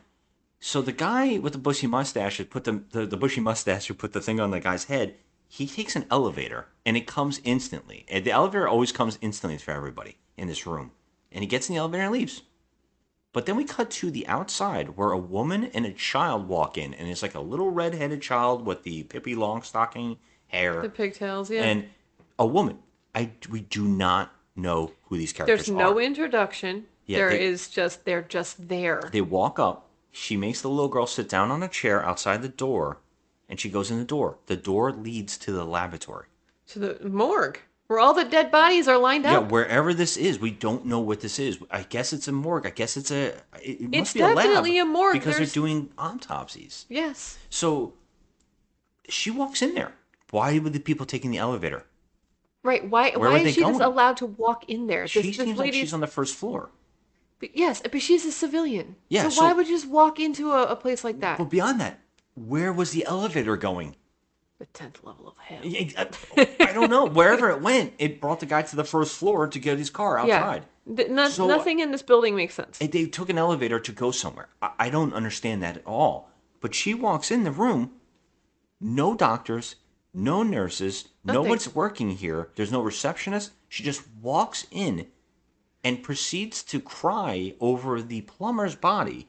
So the guy with the bushy mustache put the bushy mustache who put the thing on the guy's head. He takes an elevator and it comes instantly. And the elevator always comes instantly for everybody in this room. And he gets in the elevator and leaves. But then we cut to the outside where a woman and a child walk in, and it's like a little red-headed child with the Pippi Longstocking hair, the pigtails, yeah, and a woman. We do not know who these characters There's are. no introduction. Yeah, They're just there. They walk up. She makes the little girl sit down on a chair outside the door, and she goes in the door. The door leads to the laboratory. To the morgue, where all the dead bodies are lined Yeah, up. wherever this is, we don't know what this is. I guess it's a morgue. I guess it must It's be a lab. definitely a morgue. Because they're doing autopsies. Yes. So she walks in there. Why were the people taking the elevator? Right. Why were is they she just going? allowed to walk in there? She seems like she's on the first floor. Yes, but she's a civilian. Yeah, so why would you just walk into a place like that? Well, beyond that, where was the elevator going? The 10th level of hell. I don't know. Wherever it went, it brought the guy to the first floor to get his car outside. Yeah. Nothing in this building makes sense. They took an elevator to go somewhere. I don't understand that at all. But she walks in the room, no doctors, no nurses, no one's working here. There's no receptionist. She just walks in and proceeds to cry over the plumber's body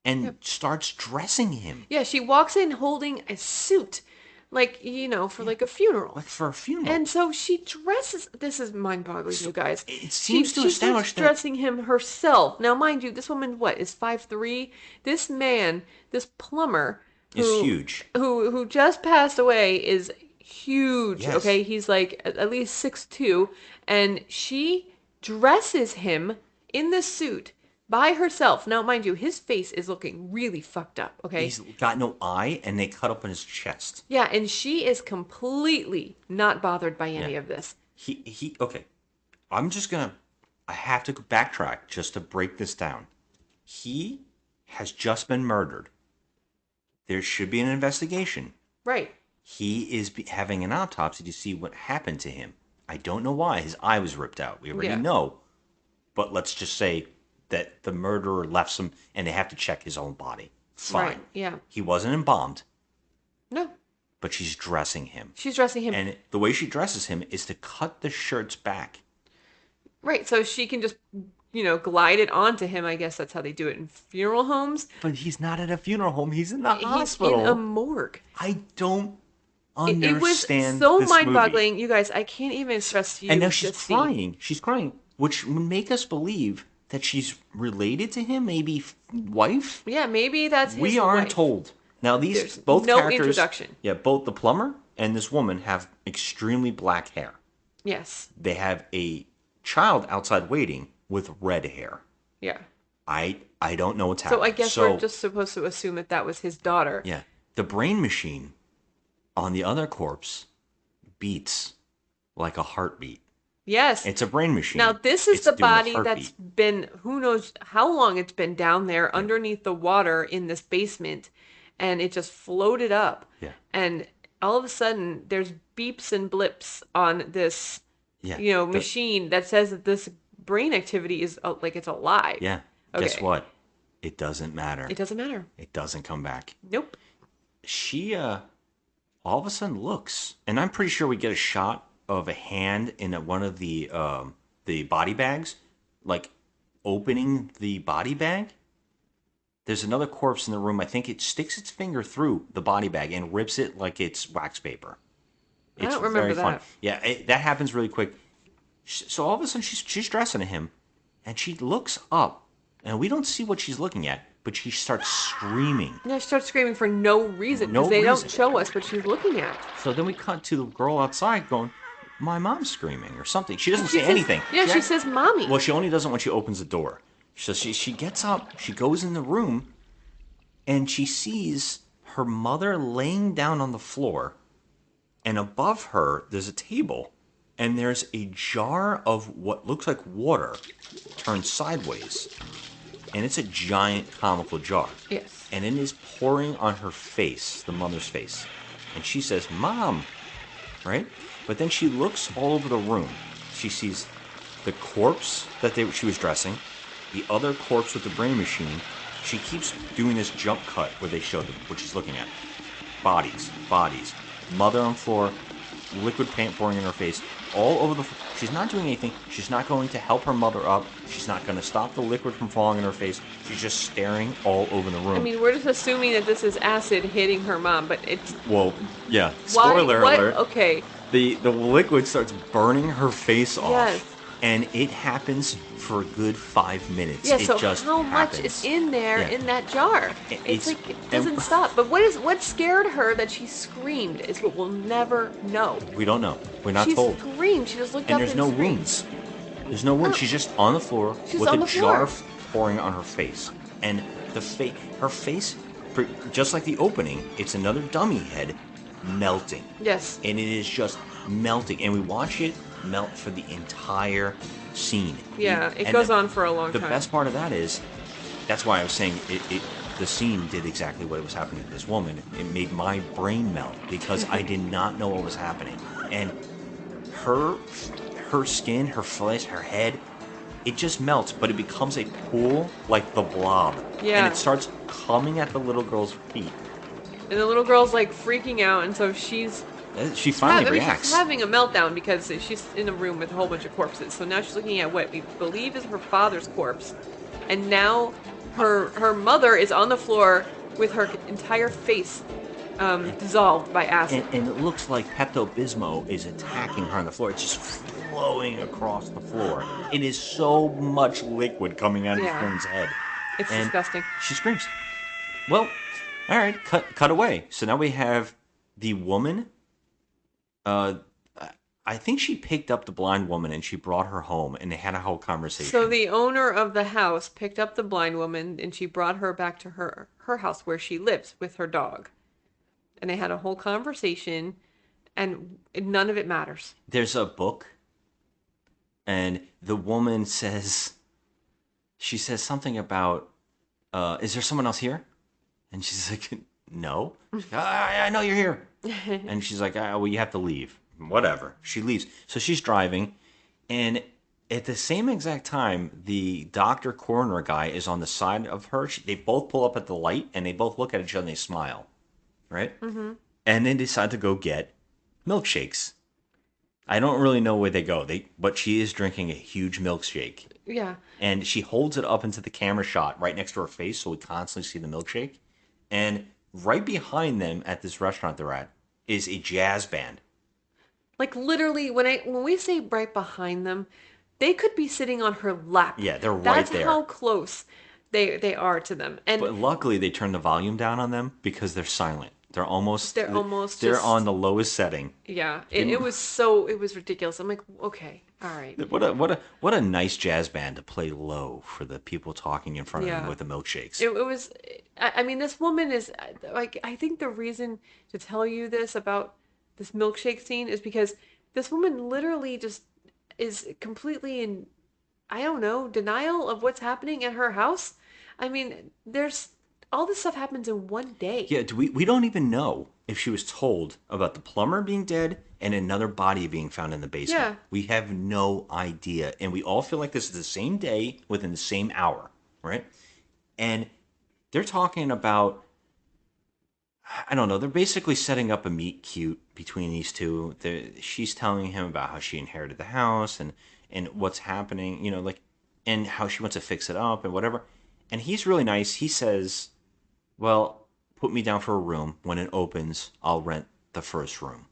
and starts dressing him. Yeah, she walks in holding a suit, like, for like a funeral. Like for a funeral. And so she dresses. This is mind-boggling, you guys. It seems to She's establish that dressing him herself. Now, mind you, this woman, is 5'3"? This man, this plumber, is huge. Who just passed away, is huge. Yes. Okay, he's like at least 6'2", and she dresses him in the suit by herself. Now, mind you, his face is looking really fucked up, okay? He's got no eye, and they cut up on his chest. Yeah, and she is completely not bothered by any of this. Okay. I have to backtrack just to break this down. He has just been murdered. There should be an investigation. Right. He is having an autopsy to see what happened to him. I don't know why. His eye was ripped out. We already know. But let's just say that the murderer left some, and they have to check his own body. Fine. Right, yeah. He wasn't embalmed. No. But she's dressing him. She's dressing him. And the way she dresses him is to cut the shirts back. Right, so she can just, glide it onto him. I guess that's how they do it in funeral homes. But he's not at a funeral home. He's in the hospital. He's in a morgue. I don't understand. It was so this mind-boggling. movie. You guys, I can't even stress to you. And now she's scene. crying. She's crying, which would make us believe that she's related to him, maybe wife. Yeah, maybe that's his We aren't wife. told. Now There's both no characters. introduction. Yeah, both the plumber and this woman have extremely black hair. Yes. They have a child outside waiting with red hair. Yeah. I don't know what's happening. So I guess we're just supposed to assume that was his daughter. Yeah. The brain machine on the other corpse beats like a heartbeat. Yes. It's a brain machine. Now, this is It's the doing a body heartbeat. that's been, who knows how long it's been down there underneath the water in this basement, and it just floated up. Yeah. And all of a sudden, there's beeps and blips on this, machine that says that this brain activity is like it's alive. Yeah. Okay. Guess what? It doesn't matter. It doesn't matter. It doesn't come back. Nope. She all of a sudden looks, and I'm pretty sure we get a shot of a hand in one of the body bags, like opening the body bag. There's another corpse in the room. I think it sticks its finger through the body bag and rips it like it's wax paper. I don't remember that. Fun. Yeah, that happens really quick. So all of a sudden she's dressing him, and she looks up, and we don't see what she's looking at, but she starts screaming. Yeah, she starts screaming for no reason No because they reason. don't show us what she's looking at. So then we cut to the girl outside going, "My mom's screaming," or something. She doesn't She say says- anything. Yeah, she says, "Mommy." Well, she only does it when she opens the door. So she gets up, she goes in the room, and she sees her mother laying down on the floor, and above her there's a table, and there's a jar of what looks like water turned sideways. and it's a giant comical jar. Yes. And it is pouring on her face, the mother's face. And she says, "Mom," right? But then she looks all over the room. She sees the corpse that she was dressing, the other corpse with the brain machine. She keeps doing this jump cut where they show what she's looking at. Bodies. Mother on floor, liquid paint pouring in her face, all over the floor. She's not doing anything. She's not going to help her mother up. She's not going to stop the liquid from falling in her face. She's just staring all over the room. I mean, we're just assuming that this is acid hitting her mom, but it's... Well, yeah. Spoiler alert. Okay. The liquid starts burning her face off. Yes. And it happens for a good 5 minutes. Yeah, It so just how much happens. is in there Yeah. in that jar? It's like it doesn't stop. But what scared her that she screamed is what we'll never know. We don't know. We're not She told. screamed. She just looked And up there's and no screamed. wounds. There's no wounds. Oh. She's just on the floor She's with on a the floor. jar pouring on her face. And her face, just like the opening, it's another dummy head melting. Yes. And it is just melting. And we watch it melt for the entire scene. Yeah, it And goes on for a long the time. best part of that is, that's why I was saying the scene did exactly what was happening to this woman. It made my brain melt because I did not know what was happening. And her skin, her flesh, her head, it just melts, but it becomes a pool like the Blob. Yeah. And it starts coming at the little girl's feet. And the little girl's like freaking out, and so she finally reacts. She's having a meltdown because she's in a room with a whole bunch of corpses. So now she's looking at what we believe is her father's corpse, and now her mother is on the floor with her entire face dissolved by acid. And it looks like Pepto-Bismol is attacking her on the floor. It's just flowing across the floor. It is so much liquid coming out of this woman's head. It's And disgusting. She screams. Well, all right, cut away. So now we have the woman. I think she picked up the blind woman and she brought her home, and they had a whole conversation. So the owner of the house picked up the blind woman and she brought her back to her house where she lives with her dog. And they had a whole conversation, and none of it matters. There's a book, and the woman says something about, is there someone else here? And she's like, no. She's like, I know you're here. And she's like, well, you have to leave. Whatever. She leaves. So she's driving, and at the same exact time, the doctor coroner guy is on the side of her. They both pull up at the light, and they both look at each other and they smile. Right? Mm-hmm. And then decide to go get milkshakes. I don't really know where they go. But she is drinking a huge milkshake. Yeah. And she holds it up into the camera shot right next to her face, so we constantly see the milkshake. And right behind them at this restaurant they're at is a jazz band. Like literally, when we say right behind them, they could be sitting on her lap. Yeah, they're right That's there. how close they are to them. And But luckily they turned the volume down on them because they're silent. They're just on the lowest setting. Yeah, it was ridiculous. I'm like, okay, all right. What a nice jazz band to play low for the people talking in front of them with the milkshakes. It was, I mean, this woman is like, I think the reason to tell you this about this milkshake scene is because this woman literally just is completely in, I don't know, denial of what's happening at her house. I mean, all this stuff happens in one day. Yeah, we don't even know if she was told about the plumber being dead and another body being found in the basement. Yeah. We have no idea. And we all feel like this is the same day within the same hour, right? And they're talking about, I don't know, they're basically setting up a meet cute between these two. She's telling him about how she inherited the house and what's happening, and how she wants to fix it up and whatever. And he's really nice. He says, well, put me down for a room. When it opens, I'll rent the first room.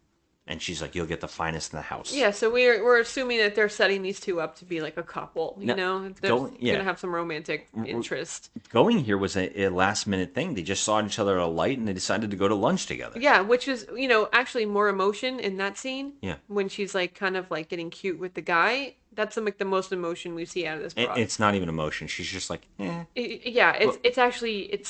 And she's like, you'll get the finest in the house. Yeah, so we're assuming that they're setting these two up to be like a couple, They're going to have some romantic interest. Going here was a last-minute thing. They just saw each other at a light, and they decided to go to lunch together. Yeah, which is, actually more emotion in that scene. Yeah. When she's like kind of like getting cute with the guy. That's like the most emotion we see out of this broad. It's not even emotion. She's just like, eh. It's actually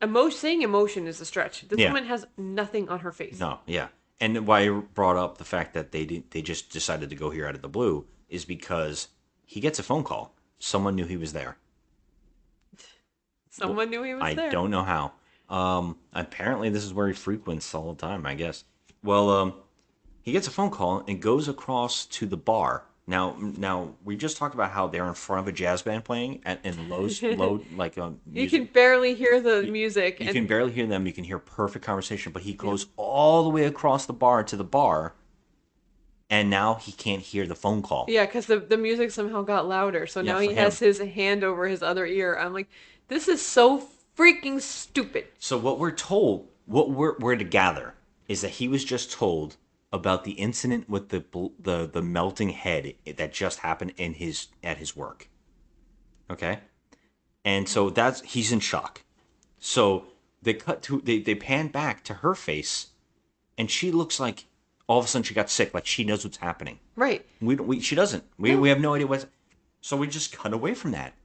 emotion. Saying emotion is a stretch. This woman has nothing on her face. No, yeah. And why I brought up the fact that they just decided to go here out of the blue is because he gets a phone call. Someone knew he was there. Someone knew he was there. I don't know how. Apparently this is where he frequents all the time, I guess. Well, he gets a phone call and goes across to the bar. Now we just talked about how they're in front of a jazz band playing in low like You music. can barely hear the music. You can barely hear them. You can hear perfect conversation, but he goes all the way across the bar to the bar, and now he can't hear the phone call. Yeah, because the music somehow got louder. So now he has his hand over his other ear. I'm like, this is so freaking stupid. So what we're told, what we're to gather, is that he was just told about the incident with the melting head that just happened at his work. Okay, and so he's in shock. So they pan back to her face, and she looks like all of a sudden she got sick, like she knows what's happening. Right. She doesn't. We have no idea what's. So we just cut away from that.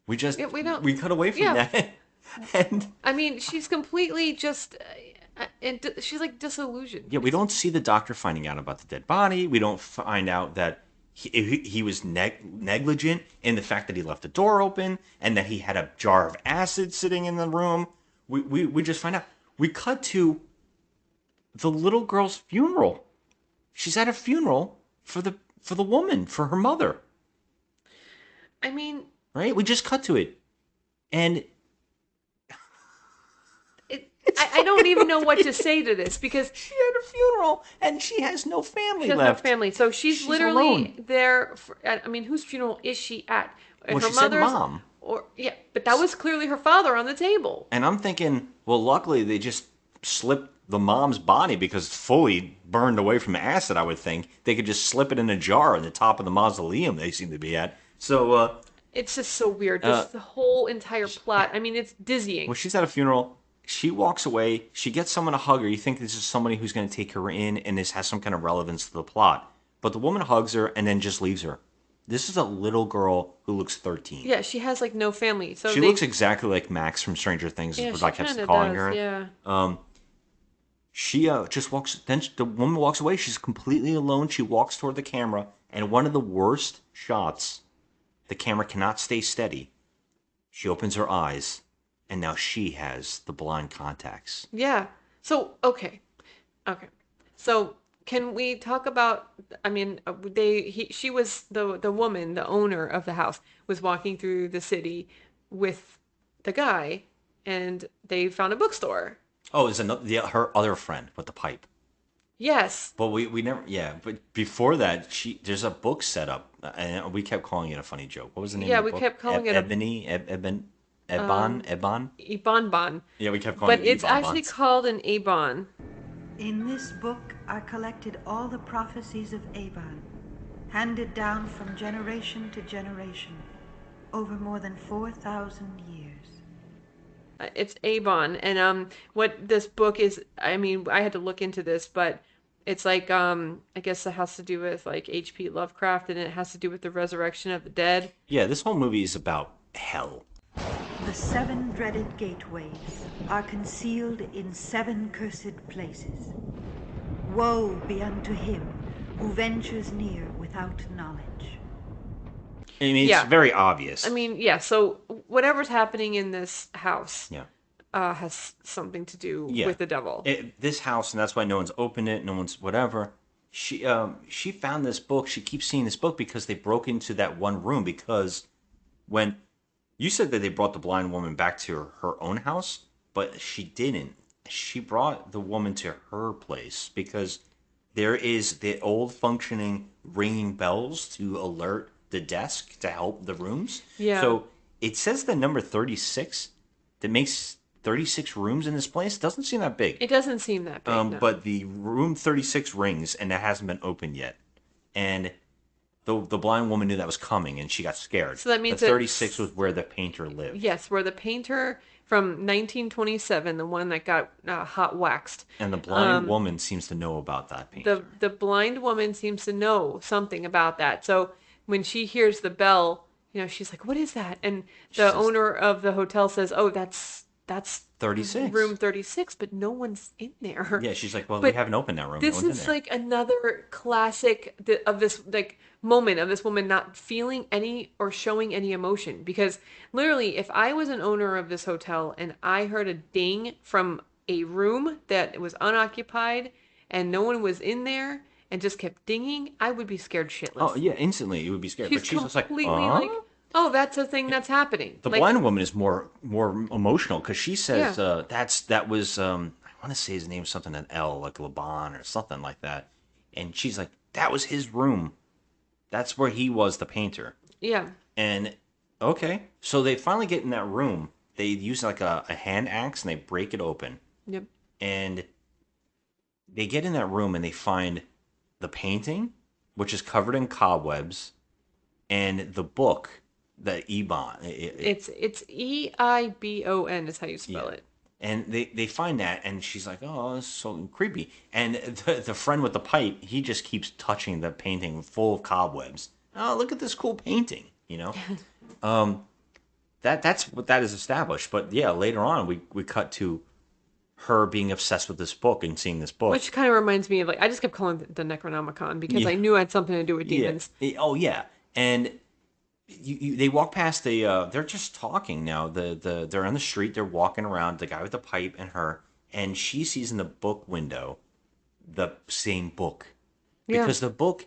We cut away from that. And I mean, she's completely just. And she's like disillusioned. Yeah, we don't see the doctor finding out about the dead body. We don't find out that he was negligent in the fact that he left the door open and that he had a jar of acid sitting in the room. We just find out. We cut to the little girl's funeral. She's at a funeral for the woman, for her mother. I mean, right? We just cut to it, and I don't even know what to say to this because she had a funeral and she has no family left. She has no family, so she's literally alone. there. I mean, whose funeral is she at? Well, her mother's, said mom. But that was clearly her father on the table. And I'm thinking, well, luckily they just slipped the mom's body because it's fully burned away from acid. I would think they could just slip it in a jar in the top of the mausoleum they seem to be at. So it's just so weird. The whole entire plot. I mean, it's dizzying. Well, she's at a funeral. She walks away. She gets someone to hug her. You think this is somebody who's going to take her in and this has some kind of relevance to the plot. But the woman hugs her and then just leaves her. This is a little girl who looks 13. Yeah, she has like no family. So she looks exactly like Max from Stranger Things. Yeah, is what I kept calling her. Yeah. She just walks. Then the woman walks away. She's completely alone. She walks toward the camera, and one of the worst shots. The camera cannot stay steady. She opens her eyes. And now she has the blind contacts. Yeah. So, okay. So, can we talk about, I mean, she was the woman, the owner of the house, was walking through the city with the guy, and they found a bookstore. Oh, is her other friend with the pipe. Yes. But we never, but before that, there's a book set up, and we kept calling it a funny joke. What was the name of the book? Yeah, we kept calling it Eibon. Yeah, we kept calling it But it's actually called an Eibon. In this book are collected all the prophecies of Eibon, handed down from generation to generation, over more than 4,000 years. It's Eibon, and what this book is, I mean, I had to look into this, but it's like, I guess it has to do with like H.P. Lovecraft, and it has to do with the resurrection of the dead. Yeah, this whole movie is about hell. The 7 dreaded gateways are concealed in 7 cursed places. Woe be unto him who ventures near without knowledge. I mean, it's very obvious. I mean, yeah, so whatever's happening in this house has something to do with the devil. This house, and that's why no one's opened it, no one's whatever. She found this book. She keeps seeing this book because they broke into that one room because when... You said that they brought the blind woman back to her own house, but she didn't. She brought the woman to her place because there is the old functioning ringing bells to alert the desk to help the rooms. Yeah. So it says the number 36 that makes 36 rooms in this place. Doesn't seem that big. It doesn't seem that big, no. But the room 36 rings and it hasn't been opened yet. And... The blind woman knew that was coming, and she got scared. So that means the 36 was where the painter lived. Yes, where the painter from 1927, the one that got hot waxed. And the blind woman seems to know about that painter. The blind woman seems to know something about that. So when she hears the bell, she's like, "What is that?" And the owner of the hotel says, "Oh, that's that's 36. room 36, but no one's in there. Yeah, she's like, well, But we haven't opened that room. No this one's in is there. like another classic of this like moment of this woman not feeling any or showing any emotion. Because literally, if I was an owner of this hotel and I heard a ding from a room that was unoccupied and no one was in there and just kept dinging, I would be scared shitless. Oh, yeah, instantly you would be scared. She's But she's just like, completely like, oh, that's a thing that's happening. The Like, blind woman is more emotional because she says Yeah. that was I want to say his name something an L like Laban or something like that, and she's like that was his room, that's where he was the painter. Yeah. And okay, so they finally get in that room. They use like a hand axe and they break it open. Yep. And they get in that room and they find the painting, which is covered in cobwebs, and the book, the Eibon. It's Eibon is how you spell it. And they find that, and she's like, oh, this is so creepy. And the friend with the pipe, he just keeps touching the painting full of cobwebs. Oh, look at this cool painting, you know? That's what that is established. But yeah, later on, we cut to her being obsessed with this book and seeing this book. Which kind of reminds me of, like, I just kept calling it the Necronomicon because Yeah. I knew it had something to do with demons. Yeah. Oh, yeah. And they walk past they're just talking now. They're on the street, they're walking around, the guy with the pipe and her, and she sees in the book window the same book. Yeah. Because the book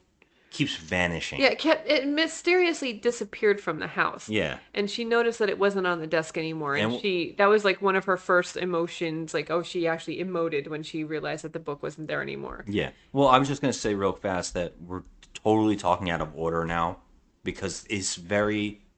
keeps vanishing. Yeah, it mysteriously disappeared from the house. Yeah. And she noticed that it wasn't on the desk anymore. And that was like one of her first emotions, like, oh, she actually emoted when she realized that the book wasn't there anymore. Yeah. Well, I was just going to say real fast that we're totally talking out of order now because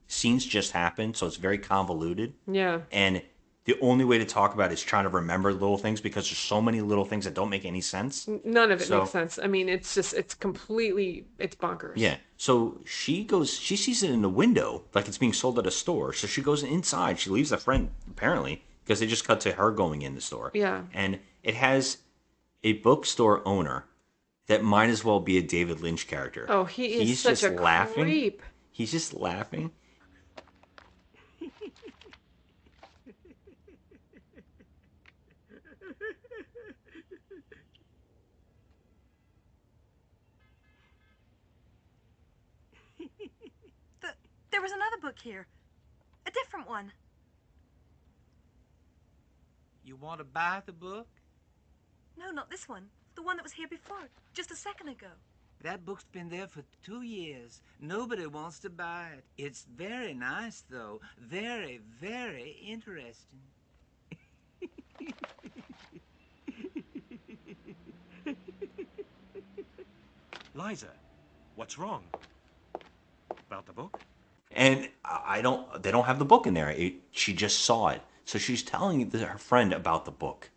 scenes just happened, so it's very convoluted. Yeah. And the only way to talk about it is trying to remember little things because there's so many little things that don't make any sense. None of it makes sense. I mean, it's bonkers. Yeah. So she sees it in the window, like it's being sold at a store. So she goes inside. She leaves a friend, apparently, because they just cut to her going in the store. Yeah. And it has a bookstore owner that might as well be a David Lynch character. Oh, he's such a creep. He's just laughing. There was another book here. A different one. You want to buy the book? No, not this one. The one that was here before, just a second ago. That book's been there for 2 years. Nobody wants to buy it. It's very nice, though. Very, very interesting. Liza, what's wrong? About the book? And they don't have the book in there. She just saw it. So she's telling her friend about the book.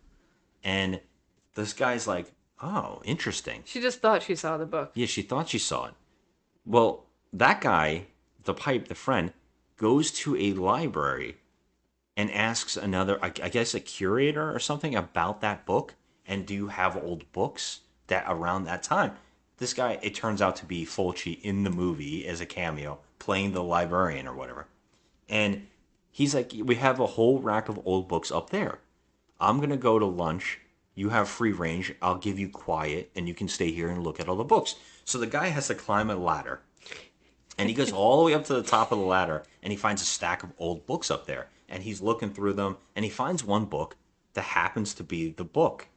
And this guy's like, oh, interesting. She just thought she saw the book. Yeah, she thought she saw it. Well, that guy, the friend, goes to a library and asks another, I guess a curator or something about that book. And do you have old books that around that time? This guy, it turns out to be Fulci in the movie as a cameo, playing the librarian or whatever. And he's like, we have a whole rack of old books up there. I'm going to go to lunch. You have free range. I'll give you quiet, and you can stay here and look at all the books. So the guy has to climb a ladder. And he goes all the way up to the top of the ladder, and he finds a stack of old books up there. And he's looking through them, and he finds one book that happens to be the book.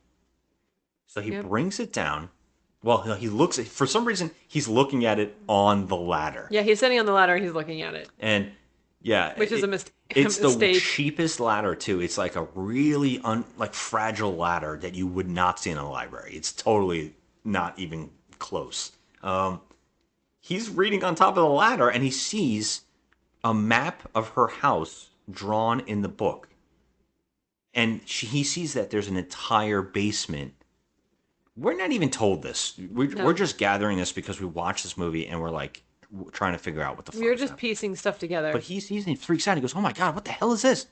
So he brings it down. Well, he looks at, for some reason, he's looking at it on the ladder. Yeah, he's sitting on the ladder and he's looking at it. And yeah, which is a mistake. It's the cheapest ladder too. It's like a really fragile ladder that you would not see in a library. It's totally not even close. He's reading on top of the ladder and he sees a map of her house drawn in the book. And he sees that there's an entire basement. We're not even told this. We're just gathering this because we watched this movie and we're like trying to figure out what the fuck. We're just piecing stuff together. But he freaks out. He goes, "Oh my god, what the hell is this?"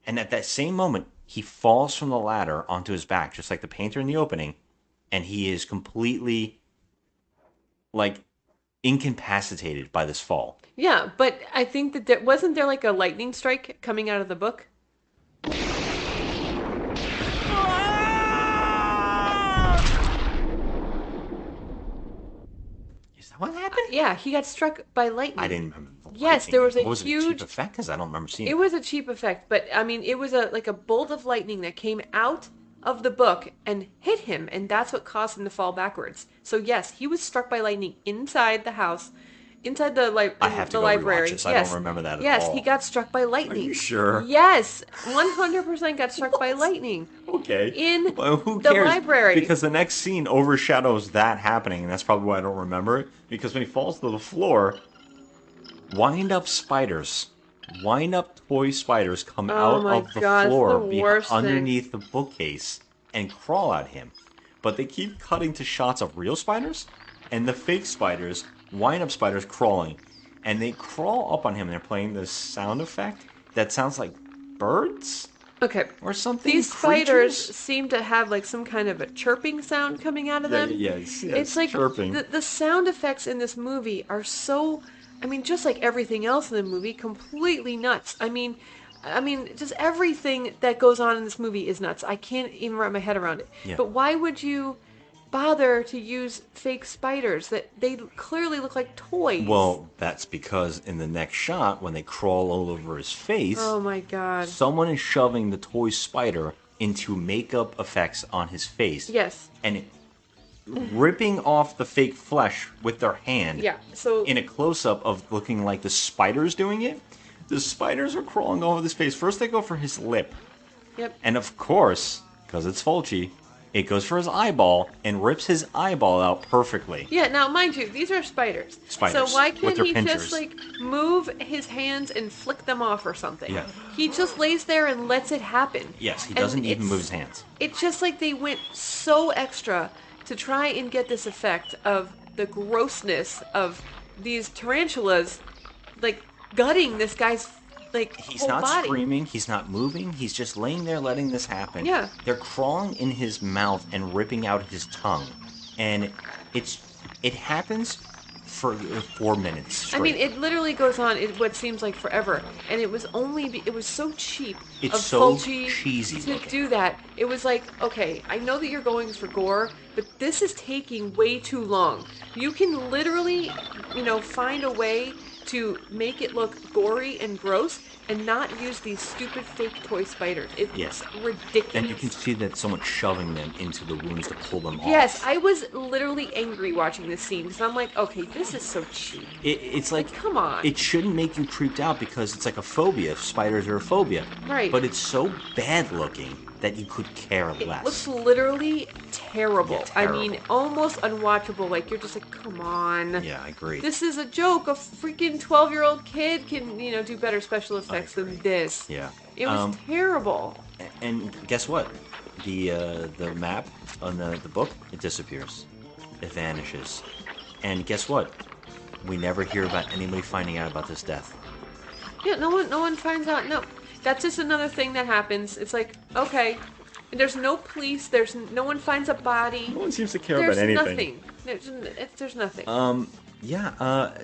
And at that same moment, he falls from the ladder onto his back, just like the painter in the opening, and he is completely like incapacitated by this fall. Yeah, but I think that wasn't there like a lightning strike coming out of the book? Yeah, he got struck by lightning. I didn't remember the Yes, lightning. there was a Was it a huge cheap effect? Because I don't remember seeing It was a cheap effect, but I mean, it was like a bolt of lightning that came out of the book and hit him, and that's what caused him to fall backwards. So yes, he was struck by lightning inside the house, inside the I have to the go library. rewatch this. Yes, I don't remember that at yes, all. he got struck by lightning. Are you sure? Yes, 100% got struck by lightning. Okay. In Well, who the cares? library. Because the next scene overshadows that happening, and that's probably why I don't remember it. Because when he falls to the floor, wind-up toy spiders come out my of the God, it's floor the worst thing. underneath the bookcase and crawl at him. But they keep cutting to shots of real spiders and the fake spiders, wind-up spiders crawling. And they crawl up on him, and they're playing this sound effect that sounds like birds? Okay. Or something. These spiders creatures? seem to have like some kind of a chirping sound coming out of them. Yes, It's like chirping. the sound effects in this movie are so, I mean, just like everything else in the movie, completely nuts. I mean, just everything that goes on in this movie is nuts. I can't even wrap my head around it. Yeah. But why would you bother to use fake spiders that they clearly look like toys? Well, that's because in the next shot, when they crawl all over his face, Oh my God. someone is shoving the toy spider into makeup effects on his face. Yes. And ripping off the fake flesh with their hand. Yeah. So in a close-up of looking like the spider's doing it. The spiders are crawling over his face. First they go for his lip. Yep. And of course, because it's Fulci, it goes for his eyeball and rips his eyeball out perfectly. Yeah, now mind you, these are spiders. Spiders, So why with can't their he pinchers. just like move his hands and flick them off or something? Yeah. He just lays there and lets it happen. Yes, he And doesn't even it's- move his hands. It's just like they went so extra to try and get this effect of the grossness of these tarantulas, like gutting this guy's like He's whole not body. screaming, he's not moving, he's just laying there letting this happen. Yeah. They're crawling in his mouth and ripping out his tongue. And it happens for 4 minutes straight. I mean, it literally goes on what seems like forever, and it was it was so cheap It's of so Fulci cheesy to looking. do that. It was like, okay, I know that you're going for gore, but this is taking way too long. You can literally, find a way to make it look gory and gross and not use these stupid fake toy spiders. It's Yes. ridiculous. And you can see that someone shoving them into the wounds to pull them off. Yes, I was literally angry watching this scene because I'm like, okay, this is so cheap. It's like, come on. It shouldn't make you creeped out because it's like a phobia. Spiders are a phobia. Right. But it's so bad looking that you could care It less. looks literally terrible. Yeah, I mean, almost unwatchable. Like, you're just like, come on. Yeah, I agree. This is a joke. A freaking 12-year-old kid can, do better special effects than this. Yeah. It was terrible. And guess what? The map on the book, it disappears. It vanishes. And guess what? We never hear about anybody finding out about this death. Yeah, no one finds out. No, that's just another thing that happens. It's like, okay, there's no police. No one finds a body. No one seems to care There's about anything. nothing. There's nothing.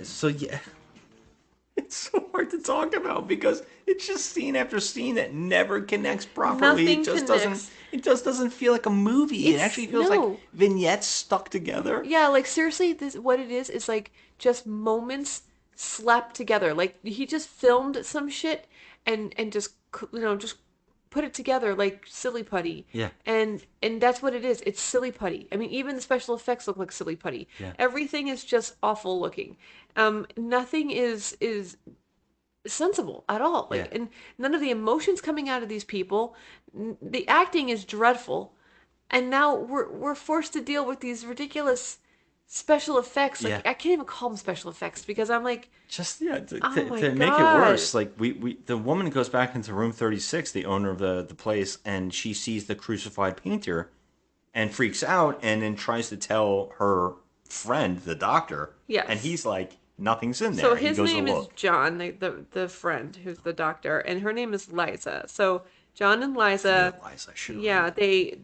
So yeah. It's so hard to talk about because it's just scene after scene that never connects properly. Nothing It just connects. doesn't feel like a movie. It It's- actually feels no. like vignettes stuck together. Yeah, like seriously, what it is like just moments slapped together. Like he just filmed some shit and just just put it together like silly putty. Yeah. And that's what it is. It's silly putty. I mean, even the special effects look like silly putty. Yeah. Everything is just awful looking. Nothing is sensible at all. Like, Yeah. and none of the emotions coming out of these people. The acting is dreadful, and now we're forced to deal with these ridiculous special effects. Like, Yeah. I can't even call them special effects because I'm like, Just to Oh my make it God. worse, like the woman goes back into room 36, the owner of the place, and she sees the crucified painter, and freaks out, and then tries to tell her friend, the doctor, Yes. and he's like, nothing's in there. so He his goes to name is look. John, the friend who's the doctor, and her name is Liza. So John and Liza, yeah, they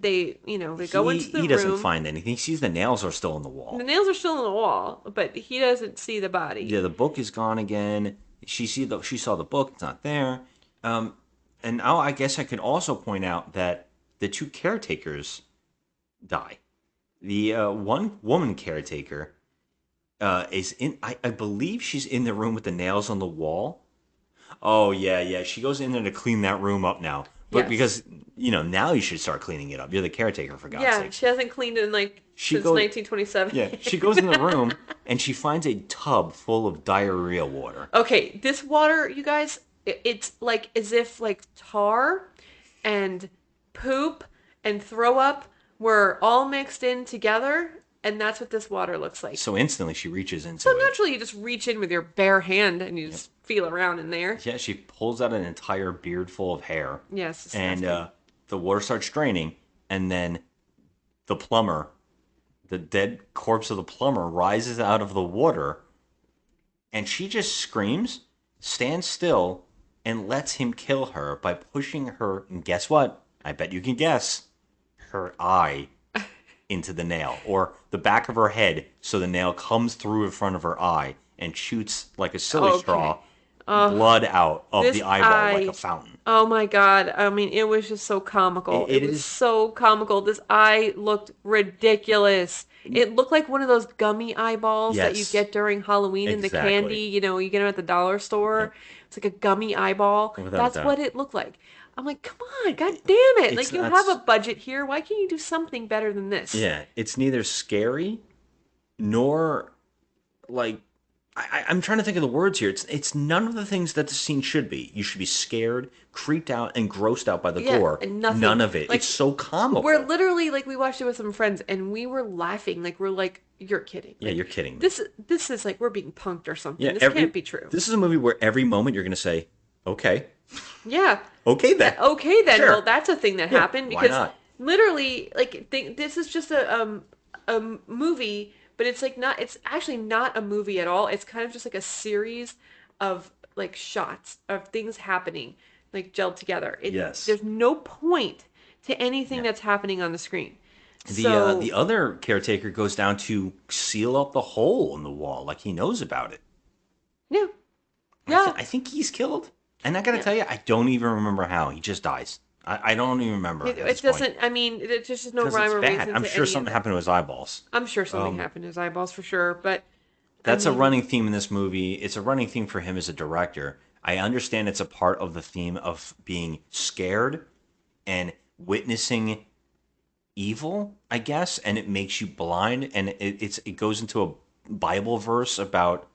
go into the He room. doesn't find anything. He sees the nails are still in the wall. The nails are still on the wall, but he doesn't see the body. Yeah, the book is gone again. She saw the book. It's not there. And now I guess I could also point out that the two caretakers die. The one woman caretaker, is in. I believe she's in the room with the nails on the wall. Oh yeah. She goes in there to clean that room up now. But Yes. because now you should start cleaning it up. You're the caretaker, for God's Yeah, sake. she hasn't cleaned in since 1927. Yeah, she goes in the room and she finds a tub full of diarrhea water. Okay, this water, you guys, it's like as if tar and poop and throw up were all mixed in together, and that's what this water looks like. So instantly she reaches into So it. naturally, you just reach in with your bare hand and you just feel around in there. Yeah, she pulls out an entire beard full of hair. Yes, and the water starts draining, and then the plumber, the dead corpse of the plumber, rises out of the water, and she just screams, stands still, and lets him kill her by pushing her, and guess what? I bet you can guess, her eye into the nail, or the back of her head, so the nail comes through in front of her eye and shoots like a silly straw blood out of the eyeball like a fountain. Oh my God. I mean, it was just so comical. It was so comical. This eye looked ridiculous. It looked like one of those gummy eyeballs that you get during Halloween in the candy. You know, you get them at the dollar store. It's like a gummy eyeball. That's what it looked like. I'm like, come on, God damn it. Like, you have a budget here. Why can't you do something better than this? Yeah, it's neither scary nor, like, I'm trying to think of the words here. It's none of the things that the scene should be. You should be scared, creeped out, and grossed out by the gore. And nothing. None of it. Like, it's so comical. We're literally, like, we watched it with some friends, and we were laughing. Like, we're like, you're kidding. Yeah, you're kidding. This is like we're being punked or something. Yeah, this can't be true. This is a movie where every moment you're going to say, okay. Yeah. Okay, then. Okay, then. Sure. Well, that's a thing that happened. Why Because not? literally, like, this is just a movie, but it's like not, it's actually not a movie at all. It's kind of just like a series of like shots of things happening, like gelled together. Yes. There's no point to anything that's happening on the screen. The other caretaker goes down to seal up the hole in the wall, like he knows about it. Yeah. I think he's killed. And I gotta tell you, I don't even remember how. He just dies. I don't even remember. It doesn't. I mean, it's just no rhyme or reason. I'm sure something happened to his eyeballs. I'm sure something happened to his eyeballs for sure. But that's a running theme in this movie. It's a running theme for him as a director. I understand it's a part of the theme of being scared and witnessing evil, I guess, and it makes you blind. And it goes into a Bible verse about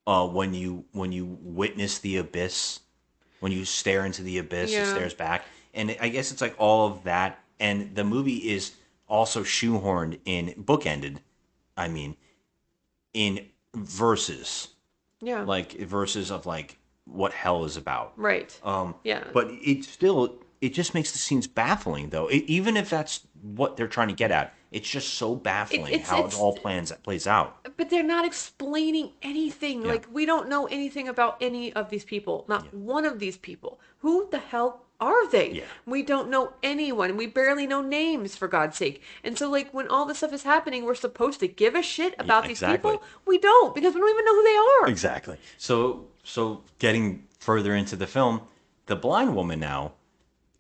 when you witness the abyss, when you stare into the abyss, it stares back. And I guess it's like all of that. And the movie is also shoehorned bookended, I mean, in verses. Yeah. Like verses of like what hell is about. Right. Yeah. But it just makes the scenes baffling, though. Even if that's what they're trying to get at, it's just so baffling how it all plays out. But they're not explaining anything. Yeah. Like, we don't know anything about any of these people. Not one of these people. Who the hell are they? Yeah. We don't know anyone. We barely know names, for God's sake. And so, like, when all this stuff is happening, we're supposed to give a shit about these people? We don't, because we don't even know who they are. Exactly. So getting further into the film, the blind woman now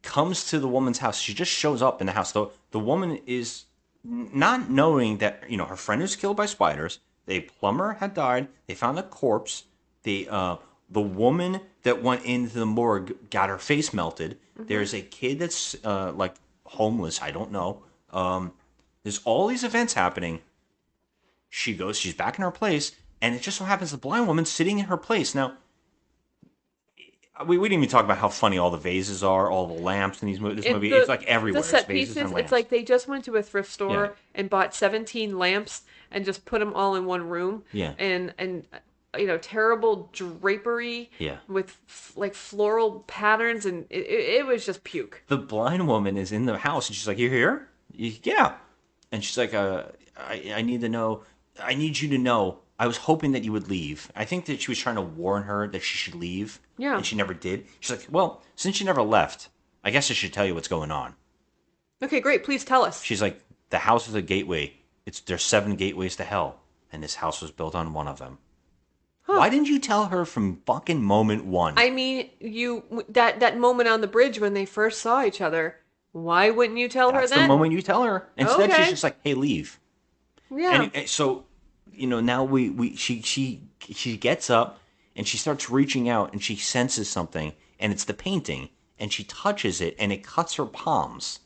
comes to the woman's house. She just shows up in the house. The woman is not knowing that, her friend was killed by spiders. The plumber had died. They found a corpse. The woman that went into the morgue got her face melted. Mm-hmm. There's a kid that's like homeless. I don't know. There's all these events happening. She's back in her place, and it just so happens the blind woman's sitting in her place. Now, we didn't even talk about how funny all the vases are, all the lamps in this movie. It's like everywhere. The set it's vases pieces, and lamps. it's like they just went to a thrift store Yeah. and bought 17 lamps and just put them all in one room. Yeah. And terrible drapery. Yeah. With like floral patterns, and it was just puke. The blind woman is in the house, and she's like, "You're here?" Yeah. And she's like, I need to know. I need you to know. I was hoping that you would leave. I think that she was trying to warn her that she should leave. Yeah. And she never did. She's like, well, since you never left, I guess I should tell you what's going on. Okay, great. Please tell us. She's like, the house is a gateway. There's 7 gateways to hell, and this house was built on one of them. Huh. Why didn't you tell her from fucking moment one? I mean, that moment on the bridge when they first saw each other. Why wouldn't you tell her that? That's the moment you tell her. Instead, she's just like, hey, leave. Yeah. And so now she gets up and she starts reaching out and she senses something and it's the painting and she touches it and it cuts her palms.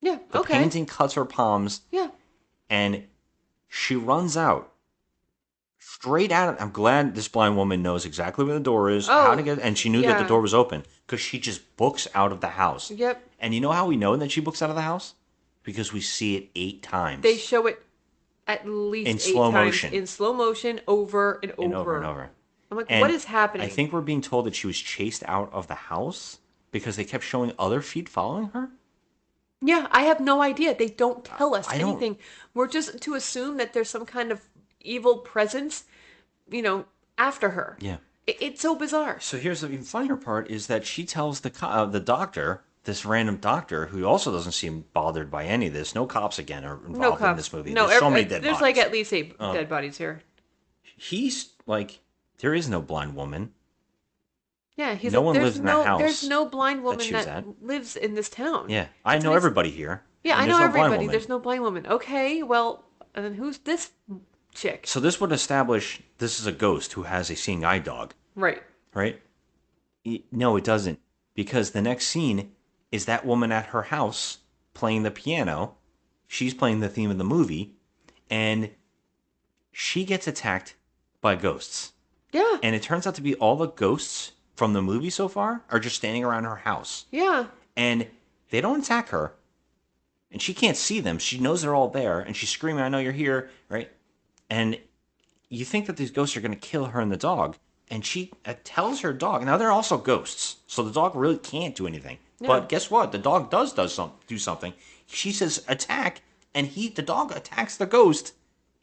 Yeah, The okay. painting cuts her palms. Yeah. And she runs out. Straight out. I'm glad this blind woman knows exactly where the door is, how to get, and she knew that the door was open because she just books out of the house. Yep. And you know how we know that she books out of the house? Because we see it 8 times. They show it at least in 8 slow times motion. In slow motion, over and over. And over and over. I'm like, And what is happening? I think we're being told that she was chased out of the house because they kept showing other feet following her. Yeah, I have no idea. They don't tell us anything. We're just to assume that there's some kind of evil presence, after her. Yeah. It's so bizarre. So here's the even funnier part is that she tells the doctor, this random doctor, who also doesn't seem bothered by any of this. No cops again are involved in this movie. No, there's so many dead there's bodies. like at least 8 dead bodies here. He's like, there is no blind woman. Yeah, he's no one lives in the house. There's no blind woman that that lives in this town. Yeah, I know everybody here. Yeah, I know everybody. There's no blind woman. Okay, well, and then who's this chick? So this would establish this is a ghost who has a seeing eye dog. Right. Right? No, it doesn't. Because the next scene is that woman at her house playing the piano. She's playing the theme of the movie. And she gets attacked by ghosts. Yeah. And it turns out to be all the ghosts from the movie so far are just standing around her house. Yeah. And they don't attack her. And she can't see them. She knows they're all there. And she's screaming, I know you're here. Right? And you think that these ghosts are going to kill her and the dog. And she tells her dog. Now, they're also ghosts. So the dog really can't do anything. Yeah. But guess what? The dog does do something. She says attack. And the dog attacks the ghost.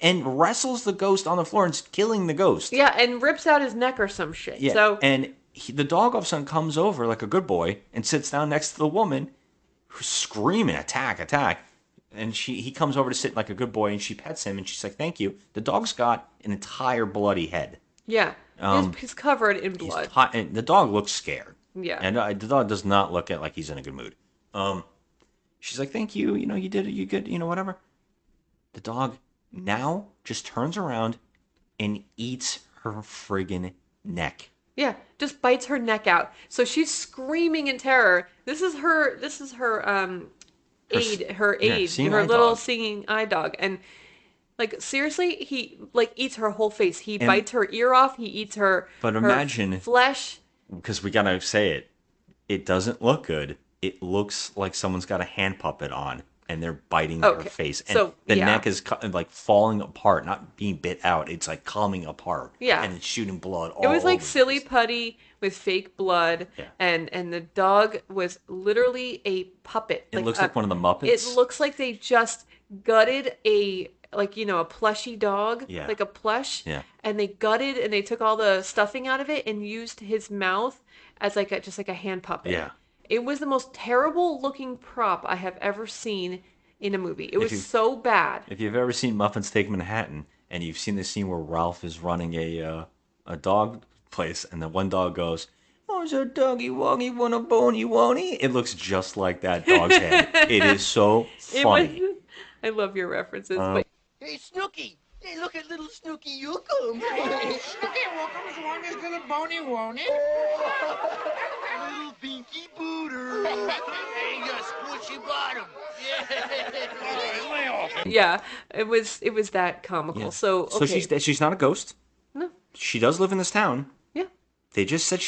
And wrestles the ghost on the floor and is killing the ghost. Yeah, and rips out his neck or some shit. Yeah, so and the dog all of a sudden comes over like a good boy and sits down next to the woman who's screaming, attack, attack. And he comes over to sit like a good boy and she pets him and she's like, thank you. The dog's got an entire bloody head. Yeah, he's covered in blood. And the dog looks scared. Yeah. And the dog does not look like he's in a good mood. She's like, thank you. You did it. You good. Whatever. The dog now just turns around and eats her friggin' neck. Yeah, just bites her neck out. So she's screaming in terror. This is her aid, her little singing eye dog. And like seriously, he like eats her whole face. He bites her ear off, he eats her imagine flesh. Because we gotta say it doesn't look good. It looks like someone's got a hand puppet on. And they're biting her face. And the neck is like falling apart, not being bit out. It's like coming apart. Yeah. And it's shooting blood all over. It was like over silly putty with fake blood. Yeah. And the dog was literally a puppet. It looks like one of the Muppets. It looks like they just gutted a plushy dog. Yeah. Like a plush. Yeah. And they gutted and they took all the stuffing out of it and used his mouth as just like a hand puppet. Yeah. It was the most terrible looking prop I have ever seen in a movie. It was so bad. If you've ever seen Muffins Take Manhattan and you've seen the scene where Ralph is running a dog place and the one dog goes, "Oh, so doggy woggy want a bony wony?" It looks just like that dog's head. It is so funny. I love your references. Hey, Snooky! Hey, look at little Snooky Yookum! Snooky Yookum's one is little bony wony. Little pinky booter. Hey, you squishy bottom. Yeah, it was that comical. Yeah. So she's not a ghost. No. She does live in this town. Yeah. They just said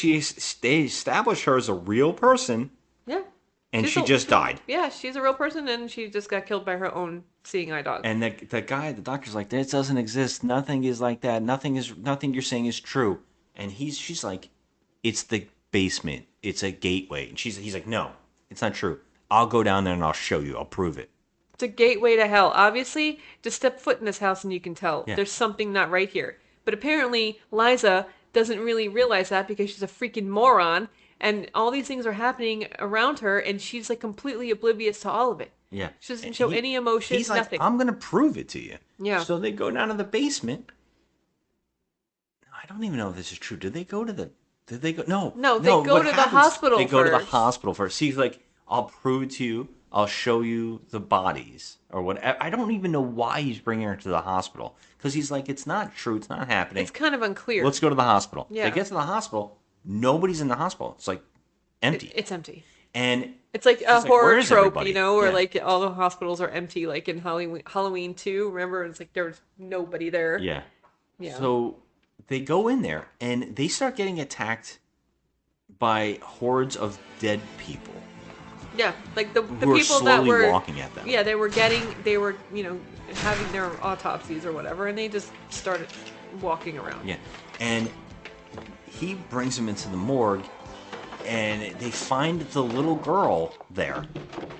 they established her as a real person. Yeah. And she just died. Yeah, she's a real person, and she just got killed by her own seeing eye dog. And the doctor's like, "This doesn't exist. Nothing is like that. Nothing you're saying is true." And she's like, "It's the basement. It's a gateway." And he's like, "No, it's not true. I'll go down there and I'll show you. I'll prove it." It's a gateway to hell. Obviously, just step foot in this house and you can tell there's something not right here. But apparently, Liza doesn't really realize that because she's a freaking moron. And all these things are happening around her, and she's like completely oblivious to all of it. Yeah. She doesn't show any emotion, he's nothing. Like, I'm going to prove it to you. Yeah. So they go down to the basement. I don't even know if this is true. Did they go to the... Did they go... No. No, they go to the hospital They first. go to the hospital first. See, like, I'll prove it to you. I'll show you the bodies or whatever. I don't even know why he's bringing her to the hospital because he's like, it's not true. It's not happening. It's kind of unclear. Let's go to the hospital. Yeah. They get to the hospital. Nobody's in the hospital. It's like empty. It's empty. And it's like a horror trope, everybody? you know, where Yeah. like all the hospitals are empty, like in Halloween 2. Remember, it's like there's nobody there. Yeah. Yeah. So they go in there and they start getting attacked by hordes of dead people. Yeah, like the who are people that slowly were walking at them. Yeah, they were having their autopsies or whatever, and they just started walking around. Yeah. And he brings them into the morgue, and they find the little girl there.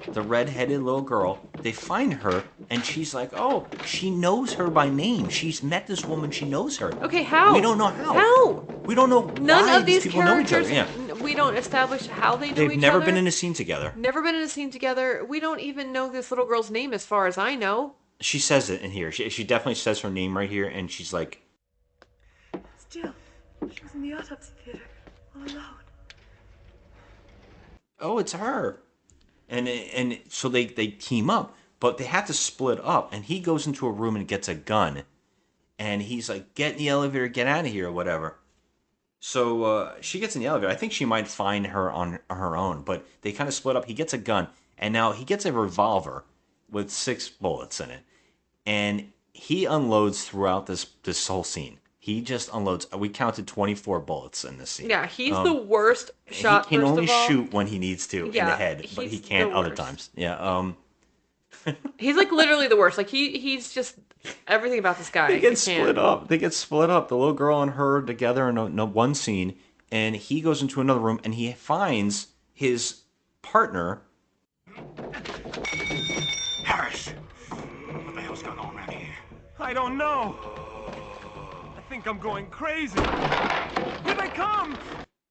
The red-headed little girl. They find her, and she's like, oh, she knows her by name. She's met this woman. She knows her. Okay, how? We don't know how. How? We don't know None why of these people know each characters. other. Yeah. We don't establish how they know each other. They've never been in a scene together. Never been in a scene together. We don't even know this little girl's name, as far as I know. She says it in here. She definitely says her name right here, and she's like, Still, she was in the autopsy theater, all alone. oh, it's her. And so they team up, but they have to split up. And he goes into a room and gets a gun. And he's like, get in the elevator, get out of here, or whatever. So she gets in the elevator. I think she might find her on her own, but they kind of split up. He gets a gun, and now he gets a revolver with 6 bullets in it. And he unloads throughout this whole scene. He just unloads. We counted 24 bullets in this scene. Yeah, he's the worst shot. He can first only of all. shoot when he needs to in the head, but he he's can't the other worst. times. Yeah. He's like literally the worst. Like he's just everything about this guy. They get I can't. split up. They get split up. The little girl and her together in one scene, and he goes into another room and he finds his partner. Harris, what the hell's going on around here? I don't know. I think I'm going crazy. Here they come!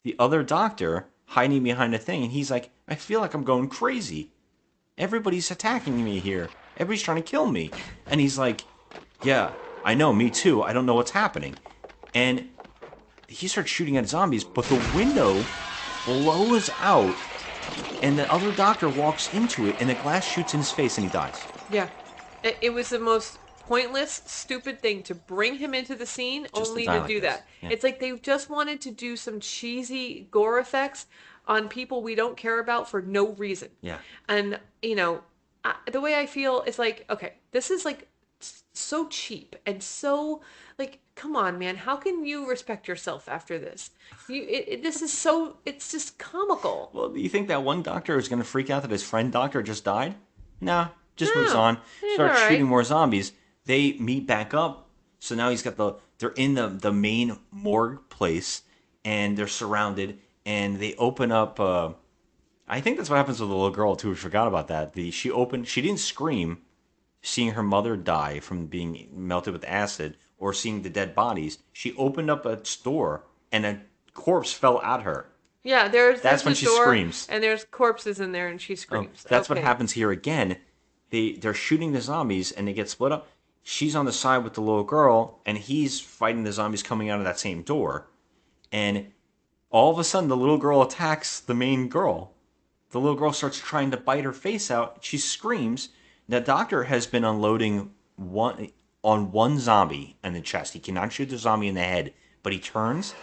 The other doctor hiding behind a thing, and he's like, I feel like I'm going crazy. Everybody's attacking me here. Everybody's trying to kill me. And he's like, yeah, I know, me too. I don't know what's happening. And he starts shooting at zombies, but the window blows out, and the other doctor walks into it, and the glass shoots in his face, and he dies. Yeah, it was the most pointless, stupid thing to bring him into the scene Just only to die to like do this. that. Yeah. It's like they just wanted to do some cheesy gore effects on people we don't care about for no reason. Yeah. And, the way I feel is like, okay, this is like so cheap and so like, come on, man, how can you respect yourself after this? This is so, it's just comical. Well, do you think that one doctor is going to freak out that his friend doctor just died? Nah, just moves on. he's Starts all right. shooting more zombies. They meet back up. So now they're in the main morgue place, and they're surrounded, and they open up. I think that's what happens with the little girl too. We forgot about that. She didn't scream, seeing her mother die from being melted with acid, or seeing the dead bodies. She opened up a store, and a corpse fell at her. Yeah, That's there's when the she door, screams. and there's corpses in there, and she screams. That's what Okay. happens here again. They're shooting the zombies, and they get split up. She's on the side with the little girl, and he's fighting the zombies coming out of that same door. And all of a sudden, the little girl attacks the main girl. The little girl starts trying to bite her face out. She screams. The doctor has been unloading on one zombie in the chest. He cannot shoot the zombie in the head, but he turns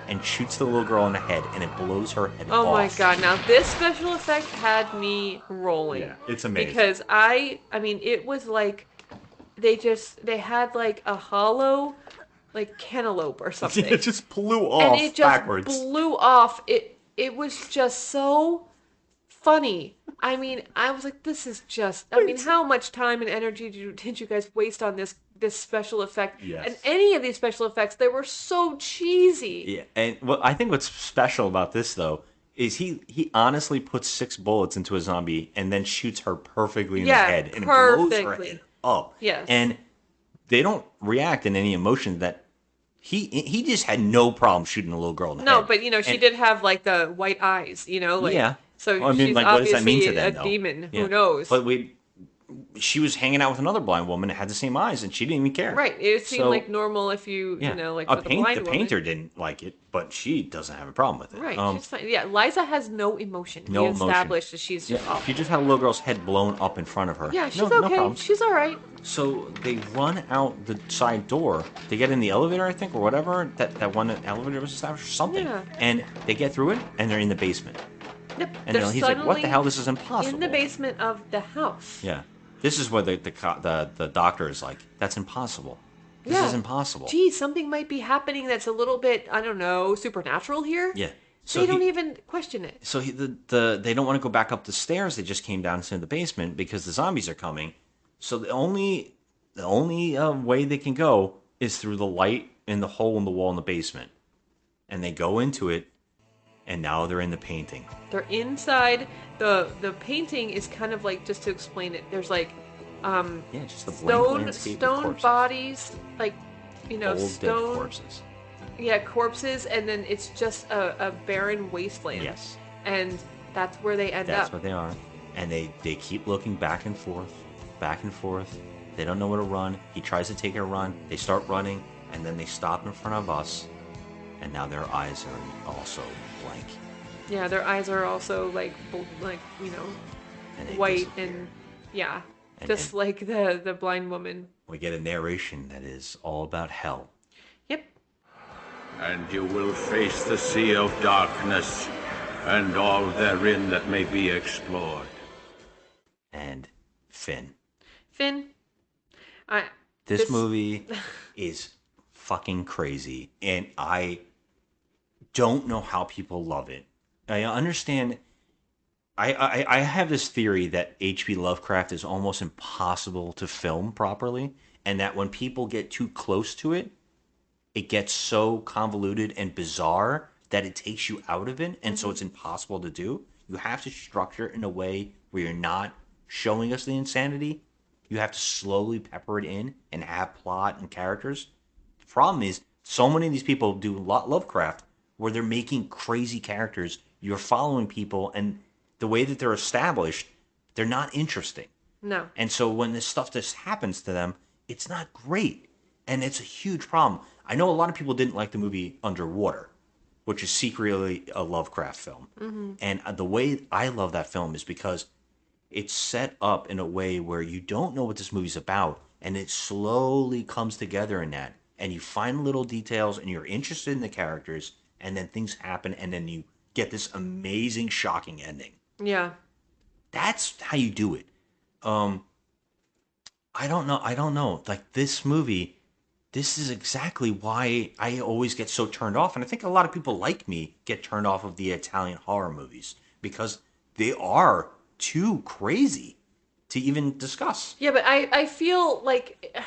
and shoots the little girl in the head, and it blows her head off. Oh my god, now this special effect had me rolling. Yeah, it's amazing. Because I mean, it was like, they had like a hollow, like cantaloupe or something. It just blew off and it just backwards. blew off. It was just so funny. I mean, I was like, this is just, I mean, how much time and energy did you guys waste on this special effect? Yes. And any of these special effects, they were so cheesy. Yeah, and I think what's special about this though is he honestly puts 6 bullets into a zombie and then shoots her perfectly in the head, and it blows her perfectly. head up. Yes. And they don't react in any emotion that he just had no problem shooting a little girl in the No, head. but she And- did have like the white eyes, like yeah. so Well, I mean, she's like, what does obviously that mean to them, a though? demon. Yeah. Who knows? But she was hanging out with another blind woman that had the same eyes, and she didn't even care. Right. It seemed So, like normal if you know, like with a blind the woman. painter didn't like it, but she doesn't have a problem with it. Right. She's fine. Yeah, Liza has no emotion. No we emotion. established that she's just awful. She just had a little girl's head blown up in front of her. Yeah, she's no okay. problem. She's all right. So they run out the side door. They get in the elevator, I think, or whatever. That one elevator was established or something. Yeah. And they get through it, and they're in the basement. Yep. And he's like, "What the hell? This is impossible." In the basement of the house. Yeah. This is where the doctor is like, "That's impossible. This is impossible." Gee, something might be happening that's a little bit, I don't know, supernatural here. Yeah. So they don't even question it. So they don't want to go back up the stairs. They just came down to the basement because the zombies are coming. So the only way they can go is through the light in the hole in the wall in the basement, and they go into it, and now they're in the painting. They're inside. The painting is kind of like, just to explain it, there's like just the blank landscape of stone corpses. bodies, like, Old dead stone corpses. Yeah, corpses, and then it's just a barren wasteland. Yes. And that's where they end That's up. what they are. And they keep looking back and forth. They don't know where to run. He tries to take a run. They start running, and then they stop in front of us. And now their eyes are also blank. Yeah, their eyes are also like And they white disappear. and yeah, And just then- like the blind woman. We get a narration that is all about hell. Yep. And you will face the sea of darkness, and all therein that may be explored. And Finn. This movie is fucking crazy, and I don't know how people love it. I understand. I have this theory that H.P. Lovecraft is almost impossible to film properly, and that when people get too close to it, it gets so convoluted and bizarre that it takes you out of it, and so it's impossible to do. You have to structure it in a way where you're not showing us the insanity. You have to slowly pepper it in and have plot and characters. The problem is, so many of these people do Lovecraft where they're making crazy characters. You're following people, and the way that they're established, they're not interesting. No. And so when this stuff just happens to them, it's not great. And it's a huge problem. I know a lot of people didn't like the movie Underwater, which is secretly a Lovecraft film. Mm-hmm. And the way I love that film is because it's set up in a way where you don't know what this movie's about, and it slowly comes together in that. And you find little details, and you're interested in the characters, and then things happen, and then you get this amazing, shocking ending. Yeah. That's how you do it. I don't know. Like, this movie, this is exactly why I always get so turned off. And I think a lot of people like me get turned off of the Italian horror movies because they are too crazy to even discuss. Yeah, but I feel like,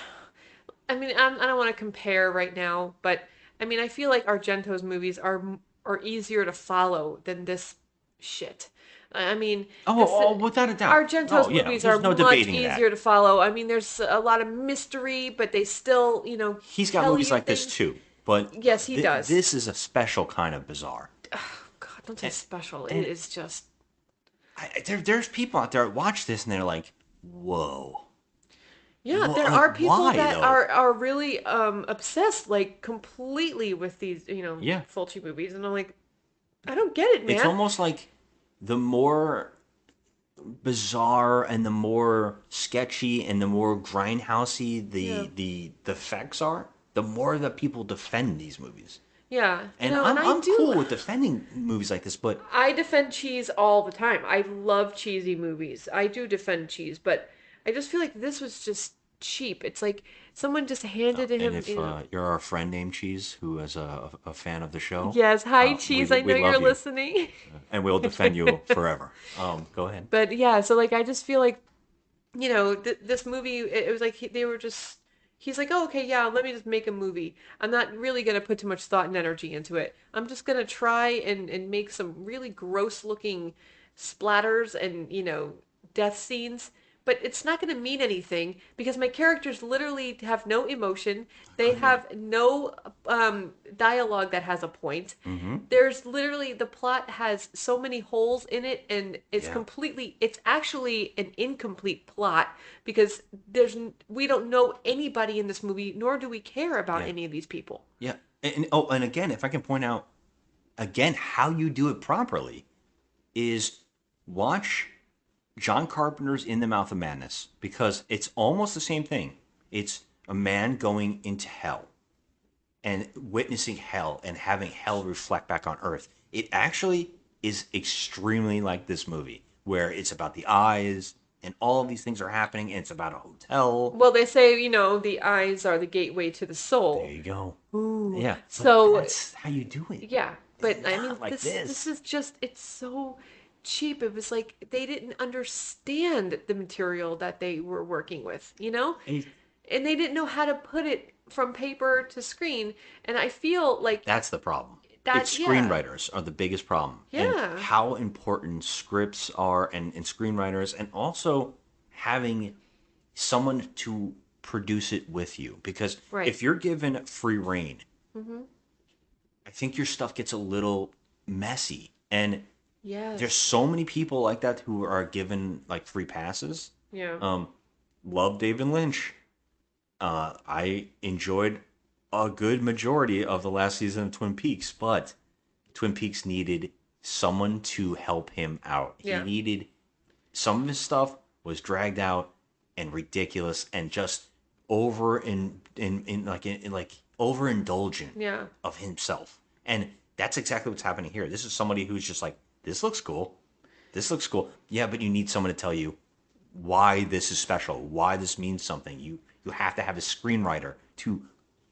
I mean, I don't want to compare right now, but I mean, I feel like Argento's movies are easier to follow than this shit. I mean, without a doubt. Argento's movies are much easier to follow. I mean, there's a lot of mystery, but they still, He's got movies like this too, but yes, he does. This is a special kind of bizarre. Oh, God, don't say special. It is just. There's people out there that watch this and they're like, "Whoa." Yeah, Well, there like, are people why, that though? are really obsessed, like completely with these, Yeah. Fulci movies, and I'm like, I don't get it, man. It's almost like the more bizarre and the more sketchy and the more grindhousey the effects are, the more that people defend these movies. Yeah, And and I I'm do. cool with defending movies like this, but I defend cheese all the time. I love cheesy movies. I do defend cheese, but I just feel like this was just cheap. It's like someone just handed to him. and if you're our friend named Cheese, who is a fan of the show, Yes, hi Cheese. I know we you're love you. listening. And we'll defend you forever. Go ahead. But yeah, so like I just feel like, this movie. It was like they were just. He's like, oh, okay, yeah, let me just make a movie. I'm not really going to put too much thought and energy into it. I'm just going to try and make some really gross looking splatters and, death scenes, but it's not going to mean anything because my characters literally have no emotion. They have no dialogue that has a point. There's literally, the plot has so many holes in it, and it's it's actually an incomplete plot because we don't know anybody in this movie, nor do we care about any of these people. Yeah. And again, if I can point out again how you do it properly is watch John Carpenter's In the Mouth of Madness, because it's almost the same thing. It's a man going into hell and witnessing hell and having hell reflect back on earth. It actually is extremely like this movie, where it's about the eyes and all of these things are happening, and it's about a hotel. Well, they say, the eyes are the gateway to the soul. There you go. Ooh. Yeah. So that's how you do it. Yeah, but I mean, like this is just, it's so cheap. It was like they didn't understand the material that they were working with, and they didn't know how to put it from paper to screen. And I feel like that's the problem. It's screenwriters are the biggest problem. Yeah. And how important scripts are and screenwriters, and also having someone to produce it with you. Because if you're given free reign, I think your stuff gets a little messy. And there's so many people like that who are given like free passes. Yeah. Love David Lynch. I enjoyed a good majority of the last season of Twin Peaks, but Twin Peaks needed someone to help him out. Yeah. He needed, some of his stuff was dragged out and ridiculous and just overindulgent of himself. And that's exactly what's happening here. This is somebody who's just like, this looks cool. This looks cool. Yeah, but you need someone to tell you why this is special, why this means something. You have to have a screenwriter to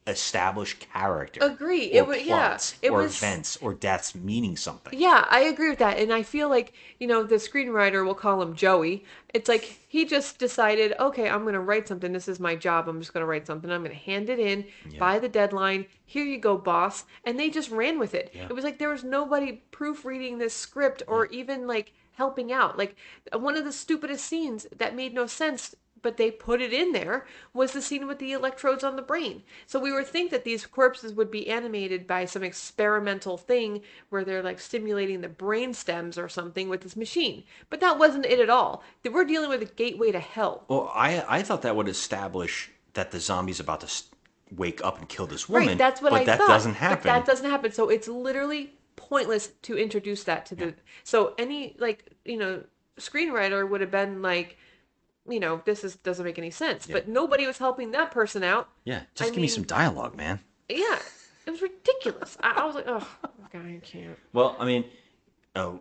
establish character. Agree. Or plots, or events, or deaths meaning something. Yeah, I agree with that. And I feel like, the screenwriter, we'll call him Joey. It's like he just decided, okay, I'm going to write something. This is my job. I'm just going to write something. I'm going to hand it in by the deadline. Here you go, boss. And they just ran with it. Yeah. It was like there was nobody proofreading this script or even like helping out. Like one of the stupidest scenes that made no sense, but they put it in there, was the scene with the electrodes on the brain. So we would think that these corpses would be animated by some experimental thing where they're like stimulating the brain stems or something with this machine. But that wasn't it at all. We're dealing with a gateway to hell. Well, I thought that would establish that the zombie's about to wake up and kill this woman. Right, that's what I thought. But that doesn't happen. But that doesn't happen. So it's literally pointless to introduce that to the... So any, screenwriter would have been like, this doesn't make any sense. Yeah. But nobody was helping that person out. Yeah, give me some dialogue, man. Yeah, it was ridiculous. I was like, oh, I can't. Well, I mean,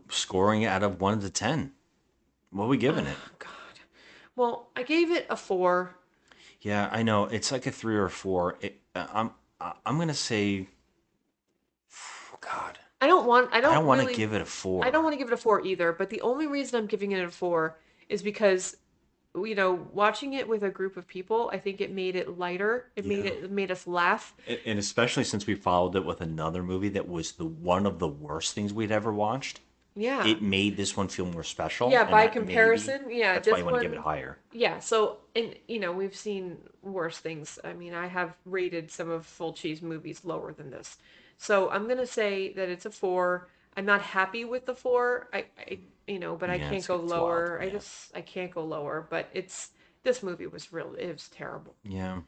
scoring out of 1 to 10, what are we giving it? God. Well, I gave it a 4. Yeah, I know it's like a 3 or a 4. I'm gonna say, God. I don't want to give it a 4. I don't want to give it a 4 either. But the only reason I'm giving it a 4 is because, watching it with a group of people, I think it made it lighter. It made us laugh. And especially since we followed it with another movie that was one of the worst things we'd ever watched. Yeah. It made this one feel more special. Yeah, by comparison, that's why you want to give it higher. Yeah, so, and, we've seen worse things. I mean, I have rated some of Fulci's movies lower than this. So I'm going to say that it's a 4. I'm not happy with the 4. But I can't go lower. Yeah. I can't go lower. But this movie was it was terrible. Yeah.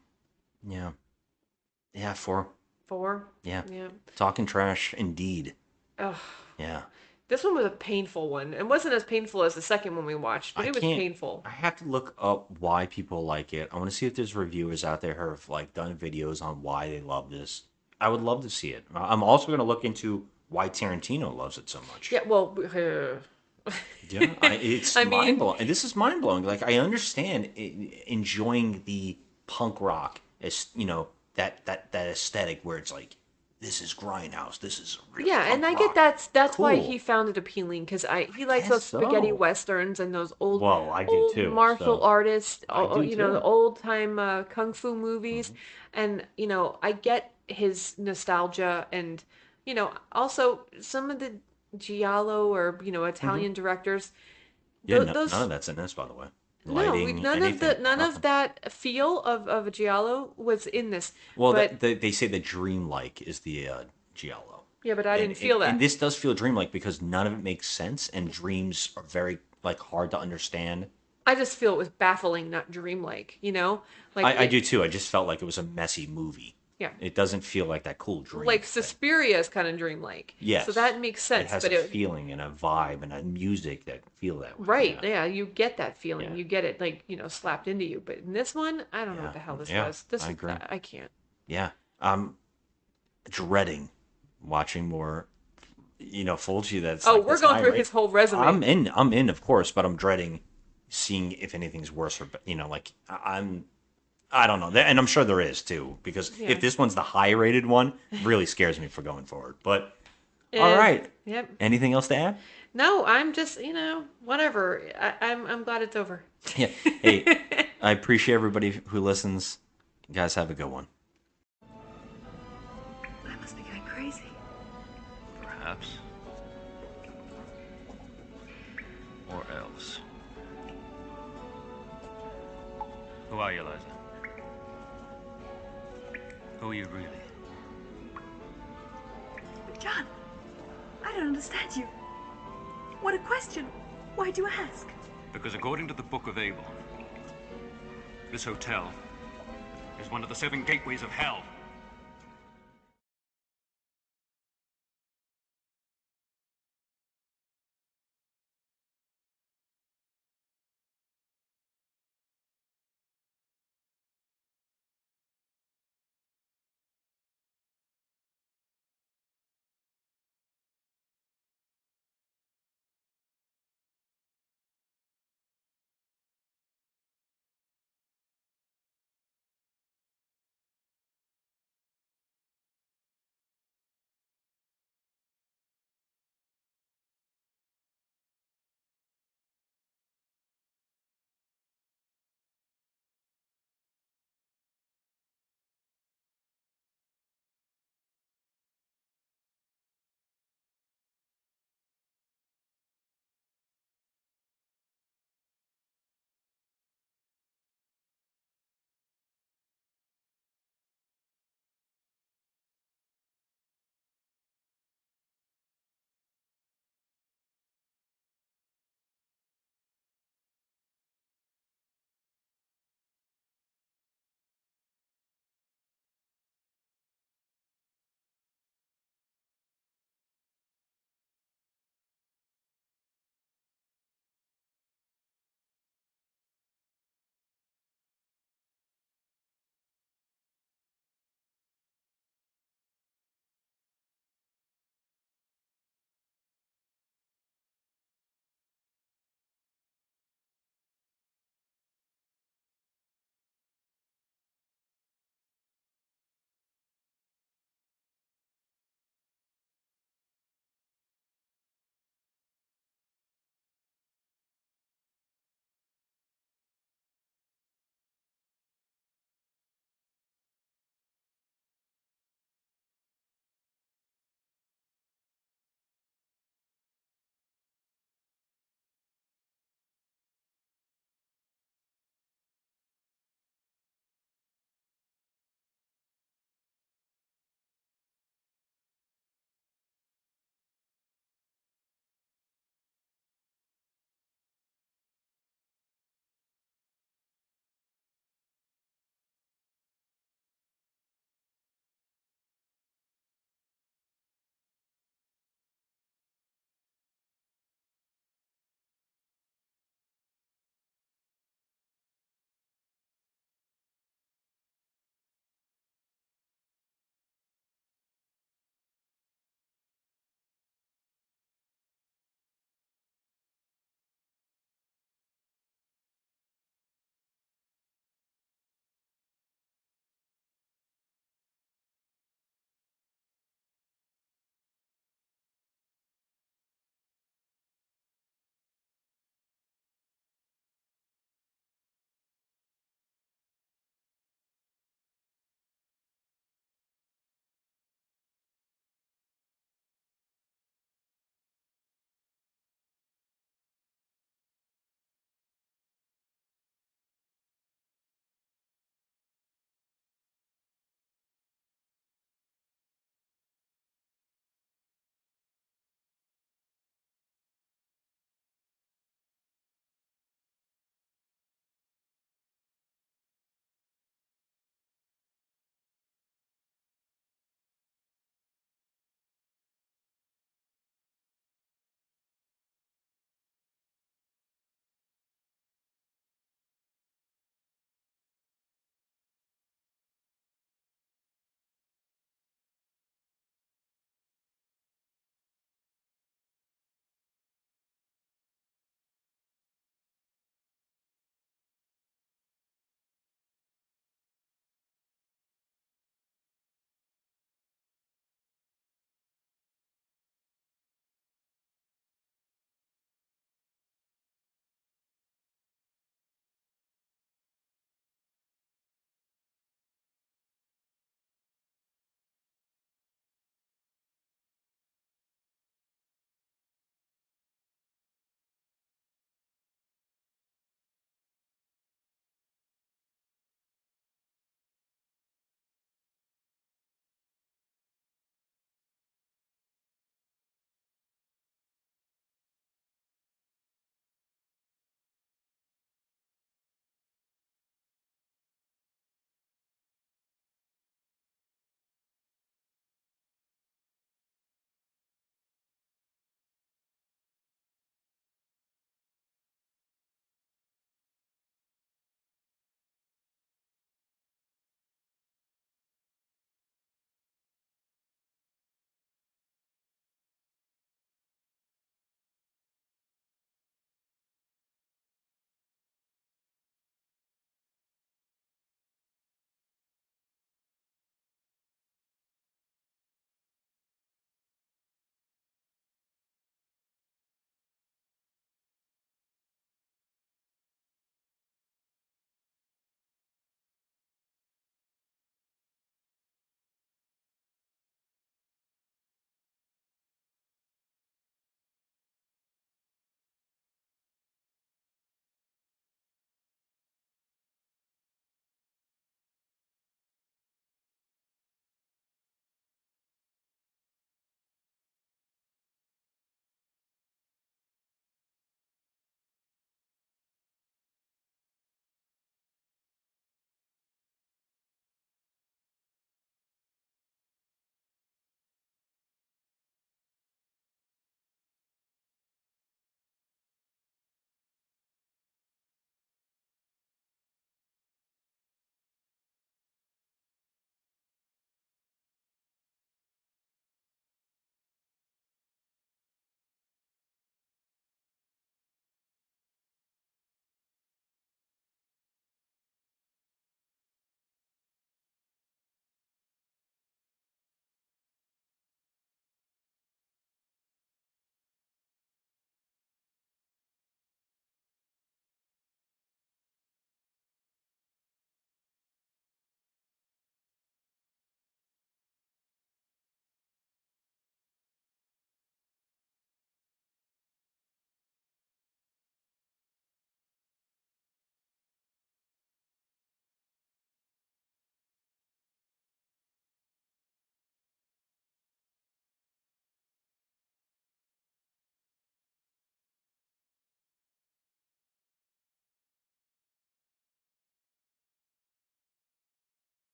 4. 4. Yeah. Talking trash, indeed. Ugh. Yeah. This one was a painful one. It wasn't as painful as the second one we watched, but it was painful. I have to look up why people like it. I want to see if there's reviewers out there who have done videos on why they love this. I would love to see it. I'm also going to look into why Tarantino loves it so much. Yeah. Well. It's mind blowing. And this is mind blowing. Like, I understand enjoying the punk rock as that aesthetic where it's like, this is grindhouse. This is real. Yeah, and I get that's cool. Why he found it appealing, because he likes those spaghetti westerns and those old martial artists. The old time kung fu movies, and I get his nostalgia, and also some of the giallo or Italian directors. Yeah, none of that's in this, by the way. No, lighting, none of anything. that feel of a giallo was in this. Well, but they say that dreamlike is the giallo. yeah, but I And, didn't feel that. and this does feel dreamlike because none of it makes sense, and dreams are very like hard to understand. I just feel it was baffling, not dreamlike. You know, I do too. I just felt like it was a messy movie. Yeah. It doesn't feel like that cool dream. Like thing. Suspiria is kind of dreamlike. Yes. So that makes sense. It has but a feeling and a vibe and a music that feel that way. Right. Yeah. You get that feeling. Yeah. You get it like, slapped into you. But in this one, I don't know what the hell this was. This I agree. I can't. Yeah. I'm dreading watching more, Fulci. That's we're going through his whole resume. I'm in, of course, but I'm dreading seeing if anything's worse or, I don't know. And I'm sure there is too, because if this one's the high rated one, it really scares me for going forward. But all right. Yep. Anything else to add? No, I'm just, whatever. I'm glad it's over. Yeah. Hey, I appreciate everybody who listens. You guys have a good one. I must be going crazy. Perhaps. Or else. Who are you, Liza? Who are you really? John, I don't understand you. What a question. Why do you ask? Because according to the Book of Eibon, this hotel is one of the 7 gateways of hell.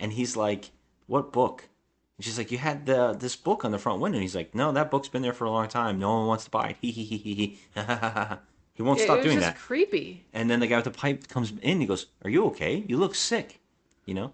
And he's like, what book? And she's like, you had this book on the front window. And he's like, no, that book's been there for a long time. No one wants to buy it. He he he he he. He won't stop doing that. It was just creepy. And then the guy with the pipe comes in. He goes, are you okay? You look sick. You know?